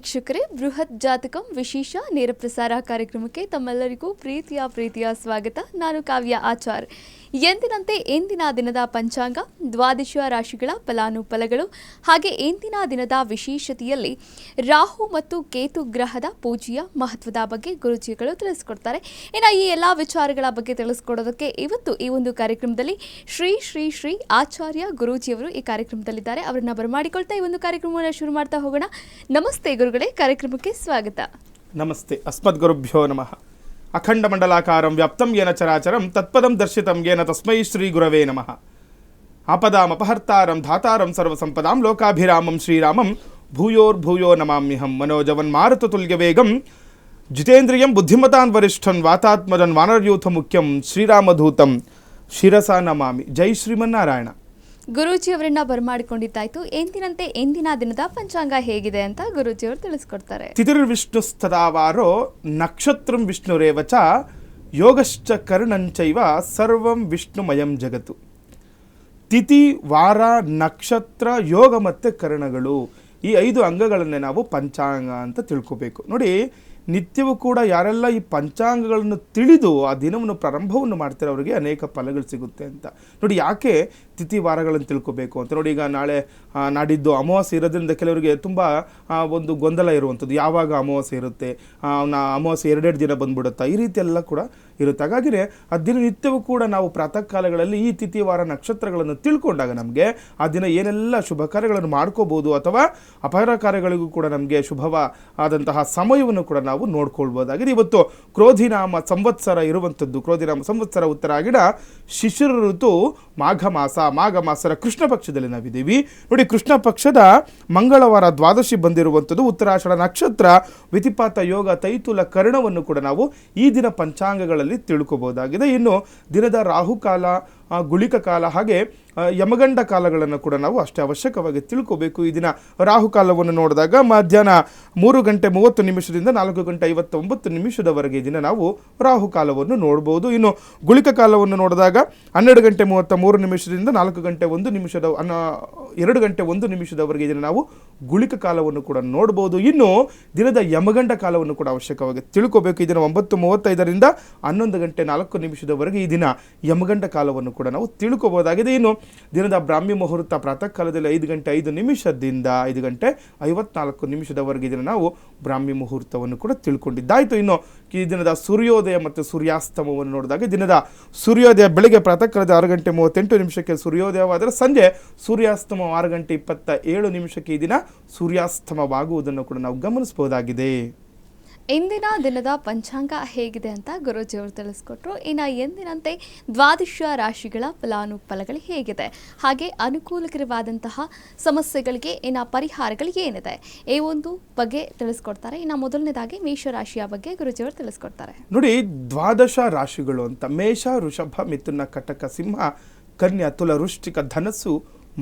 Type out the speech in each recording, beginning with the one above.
ವೀಕ್ಷಕರೇ, ಬೃಹತ್ ಜಾತಕಂ ವಿಶೇಷ ನೇರ ಪ್ರಸಾರ ಕಾರ್ಯಕ್ರಮಕ್ಕೆ ತಮ್ಮೆಲ್ಲರಿಗೂ ಪ್ರೀತಿಯ ಸ್ವಾಗತ. ನಾನು ಕಾವ್ಯ ಆಚಾರ್. ಎಂದಿನಂತೆ ಇಂದಿನ ದಿನದ ಪಂಚಾಂಗ, ದ್ವಾದಶ ರಾಶಿಗಳ ಫಲಾನುಫಲಗಳು ಹಾಗೆ ಇಂದಿನ ದಿನದ ವಿಶೇಷತೆಯಲ್ಲಿ ರಾಹು ಮತ್ತು ಕೇತು ಗ್ರಹದ ಪೂಜೆಯ ಮಹತ್ವದ ಬಗ್ಗೆ ಗುರುಜಿಗಳು ತಿಳಿಸಿಕೊಡ್ತಾರೆ. ಇನ್ನು ಈ ಎಲ್ಲ ವಿಚಾರಗಳ ಬಗ್ಗೆ ತಿಳಿಸ್ಕೊಡೋದಕ್ಕೆ ಇವತ್ತು ಈ ಒಂದು ಕಾರ್ಯಕ್ರಮದಲ್ಲಿ ಶ್ರೀ ಶ್ರೀ ಶ್ರೀ ಆಚಾರ್ಯ ಗುರೂಜಿಯವರು ಈ ಕಾರ್ಯಕ್ರಮದಲ್ಲಿದ್ದಾರೆ. ಅವರನ್ನ ಬರಮಾಡಿಕೊಳ್ತಾ ಈ ಒಂದು ಕಾರ್ಯಕ್ರಮವನ್ನು ಶುರು ಮಾಡ್ತಾ ಹೋಗೋಣ. ನಮಸ್ತೆ ಗುರುಗಳೇ, ಕಾರ್ಯಕ್ರಮಕ್ಕೆ ಸ್ವಾಗತ. ನಮಸ್ತೆ. ಅಸ್ಮದ್ ಗುರುಭ್ಯೋ ನಮಃ. ಅಖಂಡ ಮಂಡಲಾಕಾರಂ ವ್ಯಾಪ್ತಂ ಯೇನ ಚರಾಚರಂ ತತ್ಪದಂ ದರ್ಶಿತಂ ಯೇನ ತಸ್ಮೈ ಶ್ರೀ ಗುರವೇ ನಮಃ. ಆಪದಾಂ ಅಪಹರ್ತಾರಂ ಧಾತಾರಂ ಸರ್ವಸಂಪದಾಂ ಲೋಕಾಭಿರಾಮಂ ಶ್ರೀರಾಮಂ ಭೂಯೋರ್ಭೂಯೋ ನಮಾಮ್ಯಹಂ. ಮನೋಜವನ್ ಮಾರುತತುಲ್ಯ ವೇಗಂ ಜಿತೇಂದ್ರಿಯಂ ಬುದ್ಧಿಮತಾನ್ ವರಿಷ್ಠನ್ ವಾತಾತ್ಮಜನ್ ವಾನರಯೂಥ ಮುಖ್ಯಂ ಶ್ರೀರಾಮಧೂತಂ ಶಿರಸಾ ನಮಾಮಿ. ಜೈ ಶ್ರೀಮನ್ನಾರಾಯಣ. ಗುರೂಜಿ ಅವರನ್ನ ಬರಮಾಡಿಕೊಂಡಿದ್ದಾಯ್ತು. ಎಂದಿನಂತೆ ಎಂದಿನ ದಿನದ ಪಂಚಾಂಗ ಹೇಗಿದೆ ಅಂತ ಗುರೂಜಿಯವರು ತಿಳಿಸ್ಕೊಡ್ತಾರೆ. ತಿಥಿರ್ವಿಷ್ಣುಸ್ತದಾವಾರೋ ನಕ್ಷತ್ರಂ ವಿಷ್ಣುರೇವಚ ಯೋಗಶ್ಚ ಕರ್ಣಂಚೈವ ಸರ್ವಂ ವಿಷ್ಣುಮಯಂ ಜಗತ್ತು. ತಿಥಿ, ವಾರ, ನಕ್ಷತ್ರ, ಯೋಗ ಮತ್ತು ಕರ್ಣಗಳು, ಈ 5 ಅಂಗಗಳನ್ನೇ ನಾವು ಪಂಚಾಂಗ ಅಂತ ತಿಳ್ಕೋಬೇಕು. ನೋಡಿ, ನಿತ್ಯವೂ ಕೂಡ ಯಾರೆಲ್ಲ ಈ ಪಂಚಾಂಗಗಳನ್ನು ತಿಳಿದು ಆ ದಿನವನ್ನು ಪ್ರಾರಂಭವನ್ನು ಮಾಡ್ತಾರೆ ಅವರಿಗೆ ಅನೇಕ ಫಲಗಳು ಸಿಗುತ್ತೆ ಅಂತ. ನೋಡಿ, ಯಾಕೆ ತಿಥಿ ವಾರಗಳನ್ನು ತಿಳ್ಕೋಬೇಕು ಅಂತ. ನೋಡಿ, ಈಗ ನಾಳೆ ನಾಡಿದ್ದು ಅಮಾವಾಸ್ಯೆ ಇರೋದ್ರಿಂದ ಕೆಲವರಿಗೆ ತುಂಬ ಒಂದು ಗೊಂದಲ ಇರುವಂಥದ್ದು. ಯಾವಾಗ ಅಮಾವಾಸ್ಯೆ ಇರುತ್ತೆ, ಅಮಾವಾಸ್ಯೆ 2 ದಿನ ಬಂದ್ಬಿಡುತ್ತಾ, ಈ ರೀತಿ ಎಲ್ಲ ಕೂಡ ಇರುತ್ತೆ. ಹಾಗಾಗಿನೇ ಆ ದಿನ ನಿತ್ಯವೂ ಕೂಡ ನಾವು ಪ್ರಾತಃ ಕಾಲಗಳಲ್ಲಿ ಈ ತಿಥಿ ವಾರ ನಕ್ಷತ್ರಗಳನ್ನು ತಿಳ್ಕೊಂಡಾಗ ನಮಗೆ ಆ ದಿನ ಏನೆಲ್ಲ ಶುಭ ಕಾರ್ಯಗಳನ್ನು ಮಾಡ್ಕೋಬೋದು ಅಥವಾ ಅಪಾರ ಕಾರ್ಯಗಳಿಗೂ ಕೂಡ ನಮಗೆ ಶುಭವಾದಂತಹ ಸಮಯವನ್ನು ಕೂಡ ನಾವು ನೋಡ್ಕೊಳ್ಬೋದಾಗಿದೆ. ಇವತ್ತು ಕ್ರೋಧಿನಾಮ ಸಂವತ್ಸರ ಇರುವಂಥದ್ದು. ಕ್ರೋಧಿನಾಮ ಸಂವತ್ಸರ ಉತ್ತರಾಗಿಡ ಶಿಶಿರ ಋತು ಮಾಘ ಮಾಸದ ಕೃಷ್ಣ ಪಕ್ಷದಲ್ಲಿ ನಾವಿದ್ದೀವಿ. ನೋಡಿ, ಕೃಷ್ಣ ಪಕ್ಷದ ಮಂಗಳವಾರ ದ್ವಾದಶಿ ಬಂದಿರುವಂಥದ್ದು. ಉತ್ತರಾಷಾಢ ನಕ್ಷತ್ರ, ವಿತಿಪಾತ ಯೋಗ, ತೈತುಲ ಕರ್ಣವನ್ನು ಕೂಡ ನಾವು ಈ ದಿನ ಪಂಚಾಂಗಗಳಲ್ಲಿ ತಿಳ್ಕೋಬಹುದಾಗಿದೆ. ಇನ್ನು ದಿನದ ರಾಹುಕಾಲ, ಗುಳಿಕ ಕಾಲ ಹಾಗೆ ಯಮಗಂಡ ಕಾಲಗಳನ್ನು ಕೂಡ ನಾವು ಅಷ್ಟೇ ಅವಶ್ಯಕವಾಗಿ ತಿಳ್ಕೋಬೇಕು. ಈ ದಿನ ರಾಹುಕಾಲವನ್ನು ನೋಡಿದಾಗ ಮಧ್ಯಾಹ್ನ 3:30 4:59 ದಿನ ನಾವು ರಾಹುಕಾಲವನ್ನು ನೋಡ್ಬೋದು. ಇನ್ನು ಗುಳಿಕ ಕಾಲವನ್ನು ನೋಡಿದಾಗ 12:33 4:01 ದಿನ ನಾವು ಗುಳಿಕ ಕಾಲವನ್ನು ಕೂಡ ನೋಡ್ಬೋದು. ಇನ್ನು ದಿನದ ಯಮಗಂಡ ಕಾಲವನ್ನು ಕೂಡ ಅವಶ್ಯಕವಾಗಿ ತಿಳ್ಕೋಬೇಕು. ಈ ದಿನ 9:35 11:04 ಈ ದಿನ ಯಮಗಂಡ ಕಾಲವನ್ನು ಕೂಡ ನಾವು ತಿಳ್ಕೋಬಹುದಾಗಿದೆ. ಇನ್ನು ದಿನದ ಬ್ರಾಹ್ಮಿ ಮುಹೂರ್ತ ಪ್ರಾತಃ ಕಾಲದಲ್ಲಿ 5:05 5:54 ದಿನ ನಾವು ಬ್ರಾಹ್ಮಿ ಮುಹೂರ್ತವನ್ನು ಕೂಡ ತಿಳ್ಕೊಂಡಿದ್ದಾಯಿತು. ಇನ್ನು ಈ ದಿನದ ಸೂರ್ಯೋದಯ ಮತ್ತು ಸೂರ್ಯಾಸ್ತಮವನ್ನು ನೋಡಿದಾಗ ದಿನದ ಸೂರ್ಯೋದಯ ಬೆಳಗ್ಗೆ ಪ್ರಾತಃ ಕಾಲದ 6:38 ಸೂರ್ಯೋದಯವಾದರೆ ಸಂಜೆ ಸೂರ್ಯಾಸ್ತಮ 6:27 ಈ ದಿನ ಸೂರ್ಯಾಸ್ತಮವಾಗುವುದನ್ನು ಕೂಡ ನಾವು ಗಮನಿಸಬಹುದಾಗಿದೆ. ಇಂದಿನ ದಿನದ ಪಂಚಾಂಗ ಹೇಗಿದೆ ಅಂತ ಗುರೂಜಿಯವರು ತಿಳಿಸ್ಕೊಟ್ರು. ಇನ್ನು ಎಂದಿನಂತೆ ದ್ವಾದಶ ರಾಶಿಗಳ ಫಲಾನುಫಲಗಳು ಹೇಗಿದೆ, ಹಾಗೆ ಅನುಕೂಲಕರವಾದಂತಹ ಸಮಸ್ಯೆಗಳಿಗೆ ಇನ್ನು ಪರಿಹಾರಗಳು ಏನಿದೆ, ಈ ಒಂದು ಬಗ್ಗೆ ತಿಳಿಸ್ಕೊಡ್ತಾರೆ. ಇನ್ನು ಮೊದಲನೇದಾಗಿ ಮೇಷರಾಶಿಯ ಬಗ್ಗೆ ಗುರೂಜಿಯವರು ತಿಳಿಸ್ಕೊಡ್ತಾರೆ. ನೋಡಿ, ದ್ವಾದಶ ರಾಶಿಗಳು ಅಂತ ಮೇಷ, ವೃಷಭ, ಮಿಥುನ, ಕಟಕ, ಸಿಂಹ, ಕನ್ಯಾ, ತುಲ, ವೃಶ್ಚಿಕ, ಧನಸ್ಸು,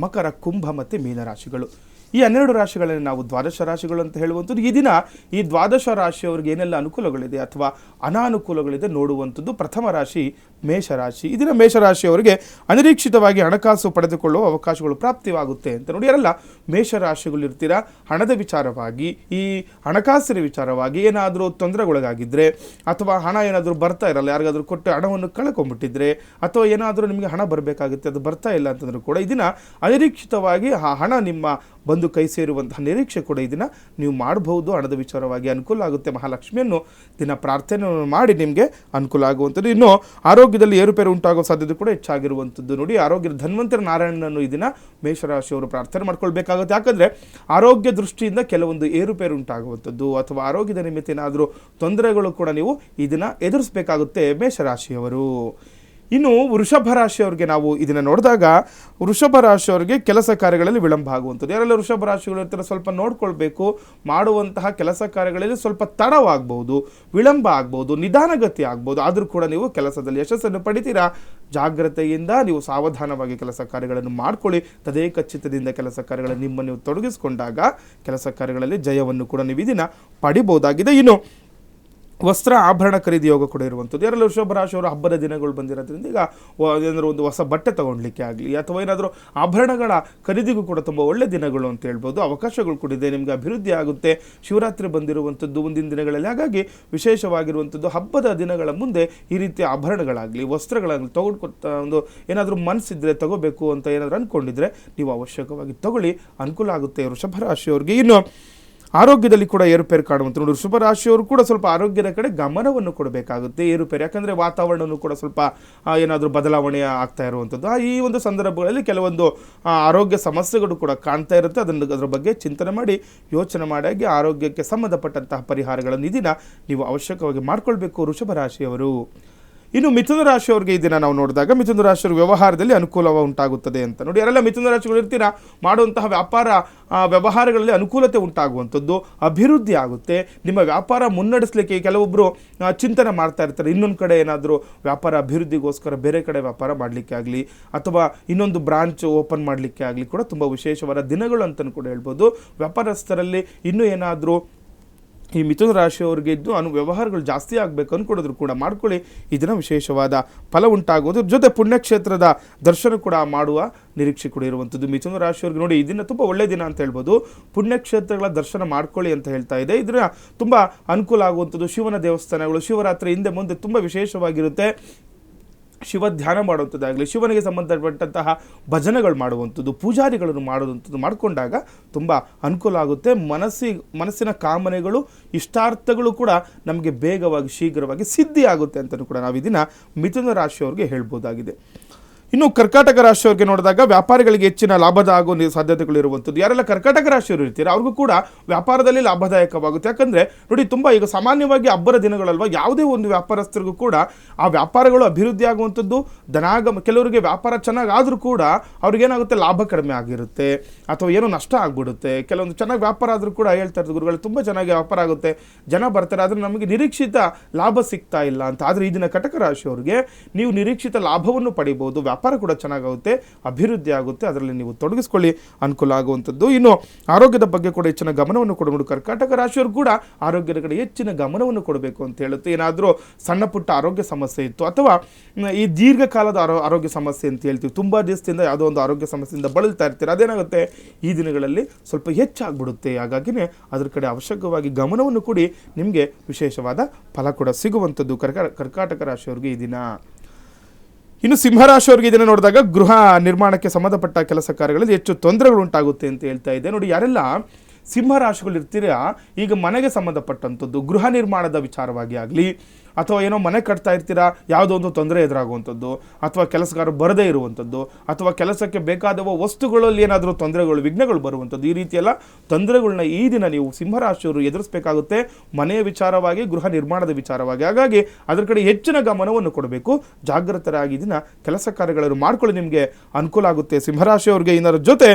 ಮಕರ, ಕುಂಭ ಮತ್ತು ಮೀನರಾಶಿಗಳು. ಈ 12 ರಾಶಿಗಳನ್ನು ನಾವು ದ್ವಾದಶ ರಾಶಿಗಳು ಅಂತ ಹೇಳುವಂಥದ್ದು. ಈ ದಿನ ಈ ದ್ವಾದಶ ರಾಶಿಯವರಿಗೆ ಏನೆಲ್ಲ ಅನುಕೂಲಗಳಿದೆ ಅಥವಾ ಅನಾನುಕೂಲಗಳಿದೆ ನೋಡುವಂಥದ್ದು. ಪ್ರಥಮ ರಾಶಿ ಮೇಷರಾಶಿ. ಈ ದಿನ ಮೇಷರಾಶಿಯವರಿಗೆ ಅನಿರೀಕ್ಷಿತವಾಗಿ ಹಣಕಾಸು ಪಡೆದುಕೊಳ್ಳುವ ಅವಕಾಶಗಳು ಪ್ರಾಪ್ತಿಯಾಗುತ್ತೆ ಅಂತ. ನೋಡಿ, ಯಾರೆಲ್ಲ ಮೇಷರಾಶಿಗಳು ಇರ್ತೀರಾ, ಹಣದ ವಿಚಾರವಾಗಿ, ಈ ಹಣಕಾಸಿನ ವಿಚಾರವಾಗಿ ಏನಾದರೂ ತೊಂದರೆಗೊಳಗಾಗಿದ್ದರೆ ಅಥವಾ ಹಣ ಏನಾದರೂ ಬರ್ತಾ ಇರಲ್ಲ, ಯಾರಿಗಾದರೂ ಕೊಟ್ಟು ಹಣವನ್ನು ಕಳ್ಕೊಂಡ್ಬಿಟ್ಟಿದ್ರೆ ಅಥವಾ ಏನಾದರೂ ನಿಮಗೆ ಹಣ ಬರಬೇಕಾಗುತ್ತೆ, ಅದು ಬರ್ತಾ ಇಲ್ಲ ಅಂತಂದ್ರೂ ಕೂಡ ಈ ದಿನ ಅನಿರೀಕ್ಷಿತವಾಗಿ ಆ ಹಣ ನಿಮ್ಮ ಬಂದು ಕೈ ಸೇರುವಂತಹ ನಿರೀಕ್ಷೆ ಕೂಡ ಈ ದಿನ ನೀವು ಮಾಡಬಹುದು. ಹಣದ ವಿಚಾರವಾಗಿ ಅನುಕೂಲ ಆಗುತ್ತೆ. ಮಹಾಲಕ್ಷ್ಮಿಯನ್ನು ದಿನ ಪ್ರಾರ್ಥನೆಯನ್ನು ಮಾಡಿ ನಿಮಗೆ ಅನುಕೂಲ ಆಗುವಂಥದ್ದು. ಇನ್ನು ಆರೋಗ್ಯದಲ್ಲಿ ಏರುಪೇರು ಉಂಟಾಗುವ ಸಾಧ್ಯತೆ ಕೂಡ ಹೆಚ್ಚಾಗಿರುವಂಥದ್ದು. ನೋಡಿ, ಆರೋಗ್ಯದ ಧನ್ವಂತರ ನಾರಾಯಣನನ್ನು ಈ ದಿನ ಮೇಷರಾಶಿಯವರು ಪ್ರಾರ್ಥನೆ ಮಾಡ್ಕೊಳ್ಬೇಕಾಗುತ್ತೆ. ಯಾಕಂದರೆ ಆರೋಗ್ಯ ದೃಷ್ಟಿಯಿಂದ ಕೆಲವೊಂದು ಏರುಪೇರು ಉಂಟಾಗುವಂಥದ್ದು ಅಥವಾ ಆರೋಗ್ಯದ ನಿಮಿತ್ತ ಏನಾದರೂ ತೊಂದರೆಗಳು ಕೂಡ ನೀವು ಈ ದಿನ ಎದುರಿಸಬೇಕಾಗುತ್ತೆ ಮೇಷರಾಶಿಯವರು. ಇನ್ನು ವೃಷಭ ರಾಶಿಯವರಿಗೆ ನಾವು ಇದನ್ನು ನೋಡಿದಾಗ ವೃಷಭ ರಾಶಿಯವರಿಗೆ ಕೆಲಸ ಕಾರ್ಯಗಳಲ್ಲಿ ವಿಳಂಬ ಆಗುವಂಥದ್ದು. ಯಾರೆಲ್ಲ ವೃಷಭ ರಾಶಿಗಳು ಇರ್ತಾರೆ ಸ್ವಲ್ಪ ನೋಡ್ಕೊಳ್ಬೇಕು. ಮಾಡುವಂತಹ ಕೆಲಸ ಕಾರ್ಯಗಳಲ್ಲಿ ಸ್ವಲ್ಪ ತಡವಾಗ್ಬೋದು, ವಿಳಂಬ ಆಗ್ಬೋದು, ನಿಧಾನಗತಿ ಆಗ್ಬೋದು. ಆದರೂ ಕೂಡ ನೀವು ಕೆಲಸದಲ್ಲಿ ಯಶಸ್ಸನ್ನು ಪಡಿತೀರಾ. ಜಾಗ್ರತೆಯಿಂದ ನೀವು ಸಾವಧಾನವಾಗಿ ಕೆಲಸ ಕಾರ್ಯಗಳನ್ನು ಮಾಡ್ಕೊಳ್ಳಿ. ತದೇಕ ಚಿತ್ತದಿಂದ ಕೆಲಸ ಕಾರ್ಯಗಳಲ್ಲಿ ನಿಮ್ಮನ್ನು ನೀವು ತೊಡಗಿಸಿಕೊಂಡಾಗ ಕೆಲಸ ಕಾರ್ಯಗಳಲ್ಲಿ ಜಯವನ್ನು ಕೂಡ ನೀವು ಈ ದಿನ ಪಡಿಬಹುದಾಗಿದೆ. ಇನ್ನು ವಸ್ತ್ರ ಆಭರಣ ಖರೀದಿ ಯೋಗ ಕೂಡ ಇರುವಂಥದ್ದು. ಯಾರೆಲ್ಲ ವೃಷಭ ರಾಶಿಯವರು ಹಬ್ಬದ ದಿನಗಳು ಬಂದಿರೋದ್ರಿಂದ ಈಗ ಏನಾದರೂ ಒಂದು ಹೊಸ ಬಟ್ಟೆ ತೊಗೊಳ್ಲಿಕ್ಕೆ ಆಗಲಿ ಅಥವಾ ಏನಾದರೂ ಆಭರಣಗಳ ಖರೀದಿಗೂ ಕೂಡ ತುಂಬ ಒಳ್ಳೆ ದಿನಗಳು ಅಂತ ಹೇಳ್ಬೋದು. ಅವಕಾಶಗಳು ಕೂಡ ಇದೆ, ನಿಮಗೆ ಅಭಿವೃದ್ಧಿ ಆಗುತ್ತೆ. ಶಿವರಾತ್ರಿ ಬಂದಿರುವಂಥದ್ದು ಮುಂದಿನ ದಿನಗಳಲ್ಲಿ, ಹಾಗಾಗಿ ವಿಶೇಷವಾಗಿರುವಂಥದ್ದು ಹಬ್ಬದ ದಿನಗಳ ಮುಂದೆ ಈ ರೀತಿಯ ಆಭರಣಗಳಾಗಲಿ ವಸ್ತ್ರಗಳಾಗಲಿ ಒಂದು ಏನಾದರೂ ಮನಸ್ಸಿದ್ರೆ ತಗೋಬೇಕು ಅಂತ ಏನಾದರೂ ಅಂದ್ಕೊಂಡಿದ್ರೆ ನೀವು ಅವಶ್ಯಕವಾಗಿ ತಗೊಳ್ಳಿ, ಅನುಕೂಲ ಆಗುತ್ತೆ ವೃಷಭ ರಾಶಿಯವರಿಗೆ. ಇನ್ನು ಆರೋಗ್ಯದಲ್ಲಿ ಕೂಡ ಏರುಪೇರು ಕಾಣುವಂಥ ನೋಡಿ, ವೃಷಭ ರಾಶಿಯವರು ಕೂಡ ಸ್ವಲ್ಪ ಆರೋಗ್ಯದ ಕಡೆ ಗಮನವನ್ನು ಕೊಡಬೇಕಾಗುತ್ತೆ. ಏರುಪೇರು ಯಾಕಂದರೆ ವಾತಾವರಣವೂ ಕೂಡ ಸ್ವಲ್ಪ ಏನಾದರೂ ಬದಲಾವಣೆ ಆಗ್ತಾ ಇರುವಂಥದ್ದು. ಈ ಒಂದು ಸಂದರ್ಭಗಳಲ್ಲಿ ಕೆಲವೊಂದು ಆರೋಗ್ಯ ಸಮಸ್ಯೆಗಳು ಕೂಡ ಕಾಣ್ತಾ ಇರುತ್ತೆ. ಅದರ ಬಗ್ಗೆ ಚಿಂತನೆ ಮಾಡಿ ಯೋಚನೆ ಮಾಡಿ ಆರೋಗ್ಯಕ್ಕೆ ಸಂಬಂಧಪಟ್ಟಂತಹ ಪರಿಹಾರಗಳನ್ನು ಈ ದಿನ ನೀವು ಅವಶ್ಯಕವಾಗಿ ಮಾಡಿಕೊಳ್ಬೇಕು ವೃಷಭ ರಾಶಿಯವರು. ಇನ್ನು ಮಿಥುನ ರಾಶಿಯವರಿಗೆ ಈ ದಿನ ನಾವು ನೋಡಿದಾಗ ಮಿಥುನ ರಾಶಿಯವರು ವ್ಯವಹಾರದಲ್ಲಿ ಅನುಕೂಲ ಉಂಟಾಗುತ್ತದೆ ಅಂತ ನೋಡಿ. ಯಾರೆಲ್ಲ ಮಿಥುನ ರಾಶಿಗಳು ಇರ್ತೀರಾ, ಮಾಡುವಂತಹ ವ್ಯಾಪಾರ ವ್ಯವಹಾರಗಳಲ್ಲಿ ಅನುಕೂಲತೆ ಉಂಟಾಗುವಂಥದ್ದು, ಅಭಿವೃದ್ಧಿ ಆಗುತ್ತೆ. ನಿಮ್ಮ ವ್ಯಾಪಾರ ಮುನ್ನಡೆಸಲಿಕ್ಕೆ ಕೆಲವೊಬ್ಬರು ಚಿಂತನೆ ಮಾಡ್ತಾ ಇರ್ತಾರೆ, ಇನ್ನೊಂದು ಕಡೆ ಏನಾದರೂ ವ್ಯಾಪಾರ ಅಭಿವೃದ್ಧಿಗೋಸ್ಕರ ಬೇರೆ ಕಡೆ ವ್ಯಾಪಾರ ಮಾಡಲಿಕ್ಕೆ ಆಗಲಿ ಅಥವಾ ಇನ್ನೊಂದು ಬ್ರಾಂಚ್ ಓಪನ್ ಮಾಡಲಿಕ್ಕೆ ಆಗಲಿ ಕೂಡ ತುಂಬ ವಿಶೇಷವಾದ ದಿನಗಳು ಅಂತಲೂ ಕೂಡ ಹೇಳ್ಬೋದು. ವ್ಯಾಪಾರಸ್ಥರಲ್ಲಿ ಇನ್ನೂ ಏನಾದರೂ ಈ ಮಿಥುನ ರಾಶಿಯವರಿಗೆ ಇದ್ದು ವ್ಯವಹಾರಗಳು ಜಾಸ್ತಿ ಆಗಬೇಕು ಅಂದ್ಕೊಡಿದ್ರು ಕೂಡ ಮಾಡ್ಕೊಳ್ಳಿ, ಇದನ್ನು ವಿಶೇಷವಾದ ಫಲ ಉಂಟಾಗುವುದು. ಜೊತೆ ಪುಣ್ಯಕ್ಷೇತ್ರದ ದರ್ಶನ ಕೂಡ ಮಾಡುವ ನಿರೀಕ್ಷೆ ಕೂಡ ಇರುವಂಥದ್ದು ಮಿಥುನ ರಾಶಿಯವರಿಗೆ. ನೋಡಿ, ಈ ದಿನ ತುಂಬ ಒಳ್ಳೆಯ ದಿನ ಅಂತ ಹೇಳ್ಬೋದು. ಪುಣ್ಯಕ್ಷೇತ್ರಗಳ ದರ್ಶನ ಮಾಡ್ಕೊಳ್ಳಿ ಅಂತ ಹೇಳ್ತಾ ಇದೆ. ಇದರ ತುಂಬ ಅನುಕೂಲ ಆಗುವಂಥದ್ದು. ಶಿವನ ದೇವಸ್ಥಾನಗಳು ಶಿವರಾತ್ರಿ ಹಿಂದೆ ಮುಂದೆ ತುಂಬ ವಿಶೇಷವಾಗಿರುತ್ತೆ. ಶಿವ ಧ್ಯಾನ ಮಾಡುವಂಥದ್ದಾಗಲಿ, ಶಿವನಿಗೆ ಸಂಬಂಧಪಟ್ಟಂತಹ ಭಜನೆಗಳು ಮಾಡುವಂಥದ್ದು, ಪೂಜಾರಿಗಳನ್ನು ಮಾಡುವಂಥದ್ದು ಮಾಡಿಕೊಂಡಾಗ ತುಂಬ ಅನುಕೂಲ ಆಗುತ್ತೆ. ಮನಸ್ಸಿನ ಕಾಮನೆಗಳು ಇಷ್ಟಾರ್ಥಗಳು ಕೂಡ ನಮಗೆ ಬೇಗವಾಗಿ ಶೀಘ್ರವಾಗಿ ಸಿದ್ಧಿ ಆಗುತ್ತೆ ಅಂತಲೂ ಕೂಡ ನಾವು ಇದನ್ನು ಮಿಥುನ ರಾಶಿಯವರಿಗೆ ಹೇಳ್ಬೋದಾಗಿದೆ. ಇನ್ನು ಕರ್ಕಾಟಕ ರಾಶಿಯವರಿಗೆ ನೋಡಿದಾಗ ವ್ಯಾಪಾರಿಗಳಿಗೆ ಹೆಚ್ಚಿನ ಲಾಭದ ಆಗೋ ಸಾಧ್ಯತೆಗಳು ಇರುವಂಥದ್ದು. ಯಾರೆಲ್ಲ ಕರ್ಕಾಟಕ ರಾಶಿಯವರು ಇರ್ತೀರ ಅವ್ರಿಗೂ ಕೂಡ ವ್ಯಾಪಾರದಲ್ಲಿ ಲಾಭದಾಯಕವಾಗುತ್ತೆ. ಯಾಕಂದರೆ ನೋಡಿ, ತುಂಬ ಈಗ ಸಾಮಾನ್ಯವಾಗಿ ಹಬ್ಬದ ದಿನಗಳಲ್ವ, ಯಾವುದೇ ಒಂದು ವ್ಯಾಪಾರಸ್ಥರಿಗೂ ಕೂಡ ಆ ವ್ಯಾಪಾರಗಳು ಅಭಿವೃದ್ಧಿ ಆಗುವಂಥದ್ದು. ಕೆಲವರಿಗೆ ವ್ಯಾಪಾರ ಚೆನ್ನಾಗಾದರೂ ಕೂಡ ಅವ್ರಿಗೇನಾಗುತ್ತೆ, ಲಾಭ ಕಡಿಮೆ ಆಗಿರುತ್ತೆ ಅಥವಾ ಏನೋ ನಷ್ಟ ಆಗಿಬಿಡುತ್ತೆ. ಕೆಲವೊಂದು ಚೆನ್ನಾಗಿ ವ್ಯಾಪಾರ ಆದರೂ ಕೂಡ ಹೇಳ್ತಾ ಇರ್ತಾರೆ, ಗುರುಗಳು ತುಂಬ ಚೆನ್ನಾಗಿ ವ್ಯಾಪಾರ ಆಗುತ್ತೆ, ಜನ ಬರ್ತಾರೆ, ಆದರೆ ನಮಗೆ ನಿರೀಕ್ಷಿತ ಲಾಭ ಸಿಗ್ತಾ ಇಲ್ಲ ಅಂತ. ಆದರೆ ಈ ದಿನ ಕಟಕ ರಾಶಿಯವರಿಗೆ ನೀವು ನಿರೀಕ್ಷಿತ ಲಾಭವನ್ನು ಪಡಿಬೋದು, ವ್ಯಾಪಾರ ಕೂಡ ಚೆನ್ನಾಗುತ್ತೆ, ಅಭಿವೃದ್ಧಿ ಆಗುತ್ತೆ, ಅದರಲ್ಲಿ ನೀವು ತೊಡಗಿಸ್ಕೊಳ್ಳಿ, ಅನುಕೂಲ ಆಗುವಂಥದ್ದು. ಇನ್ನು ಆರೋಗ್ಯದ ಬಗ್ಗೆ ಕೂಡ ಹೆಚ್ಚಿನ ಗಮನವನ್ನು ಕೊಡಬಹುದು. ಕರ್ಕಾಟಕ ರಾಶಿಯವರು ಕೂಡ ಆರೋಗ್ಯದ ಕಡೆ ಹೆಚ್ಚಿನ ಗಮನವನ್ನು ಕೊಡಬೇಕು ಅಂತ ಹೇಳುತ್ತೆ. ಏನಾದರೂ ಸಣ್ಣ ಪುಟ್ಟ ಆರೋಗ್ಯ ಸಮಸ್ಯೆ ಇತ್ತು ಅಥವಾ ಈ ದೀರ್ಘಕಾಲದ ಆರೋಗ್ಯ ಸಮಸ್ಯೆ ಅಂತ ಹೇಳ್ತೀವಿ, ತುಂಬ ದಿವಸದಿಂದ ಯಾವುದೋ ಒಂದು ಆರೋಗ್ಯ ಸಮಸ್ಯೆಯಿಂದ ಬಳಲ್ತಾ ಇರ್ತೀರ, ಅದೇನಾಗುತ್ತೆ ಈ ದಿನಗಳಲ್ಲಿ ಸ್ವಲ್ಪ ಹೆಚ್ಚಾಗ್ಬಿಡುತ್ತೆ. ಹಾಗಾಗಿನೇ ಅದ್ರ ಕಡೆ ಅವಶ್ಯಕವಾಗಿ ಗಮನವನ್ನು ಕೊಡಿ, ನಿಮಗೆ ವಿಶೇಷವಾದ ಫಲ ಕೂಡ ಸಿಗುವಂಥದ್ದು ಕರ್ಕಾಟಕ ರಾಶಿಯವರಿಗೆ ಈ ದಿನ. ಇನ್ನು ಸಿಂಹರಾಶಿಯವರಿಗೆ ಇದನ್ನು ನೋಡಿದಾಗ ಗೃಹ ನಿರ್ಮಾಣಕ್ಕೆ ಸಂಬಂಧಪಟ್ಟ ಕೆಲಸ ಕಾರ್ಯಗಳಲ್ಲಿ ಹೆಚ್ಚು ತೊಂದರೆಗಳು ಉಂಟಾಗುತ್ತೆ ಅಂತ ಹೇಳ್ತಾ ಇದೆ. ನೋಡಿ, ಯಾರೆಲ್ಲ ಸಿಂಹರಾಶಿಗಳು ಇರ್ತೀರಾ, ಈಗ ಮನೆಗೆ ಸಂಬಂಧಪಟ್ಟಂಥದ್ದು ಗೃಹ ನಿರ್ಮಾಣದ ವಿಚಾರವಾಗಿ ಆಗಲಿ ಅಥವಾ ಏನೋ ಮನೆ ಕಟ್ತಾ ಇರ್ತೀರಾ, ಯಾವುದೋ ಒಂದು ತೊಂದರೆ ಎದುರಾಗುವಂಥದ್ದು ಅಥವಾ ಕೆಲಸಗಾರ ಬರದೇ ಇರುವಂಥದ್ದು ಅಥವಾ ಕೆಲಸಕ್ಕೆ ಬೇಕಾದವ ವಸ್ತುಗಳಲ್ಲಿ ಏನಾದರೂ ತೊಂದರೆಗಳು ವಿಘ್ನಗಳು ಬರುವಂಥದ್ದು, ಈ ರೀತಿಯೆಲ್ಲ ತೊಂದರೆಗಳನ್ನ ಈ ದಿನ ನೀವು ಸಿಂಹರಾಶಿಯವರು ಎದುರಿಸಬೇಕಾಗುತ್ತೆ, ಮನೆಯ ವಿಚಾರವಾಗಿ ಗೃಹ ನಿರ್ಮಾಣದ ವಿಚಾರವಾಗಿ. ಹಾಗಾಗಿ ಅದರ ಕಡೆ ಹೆಚ್ಚಿನ ಗಮನವನ್ನು ಕೊಡಬೇಕು, ಜಾಗೃತರಾಗಿ ದಿನ ಕೆಲಸ ಕಾರ್ಯಗಳನ್ನು ಮಾಡ್ಕೊಳ್ಳಿ, ನಿಮಗೆ ಅನುಕೂಲ ಆಗುತ್ತೆ ಸಿಂಹರಾಶಿಯವರಿಗೆ. ಇದರ ಜೊತೆ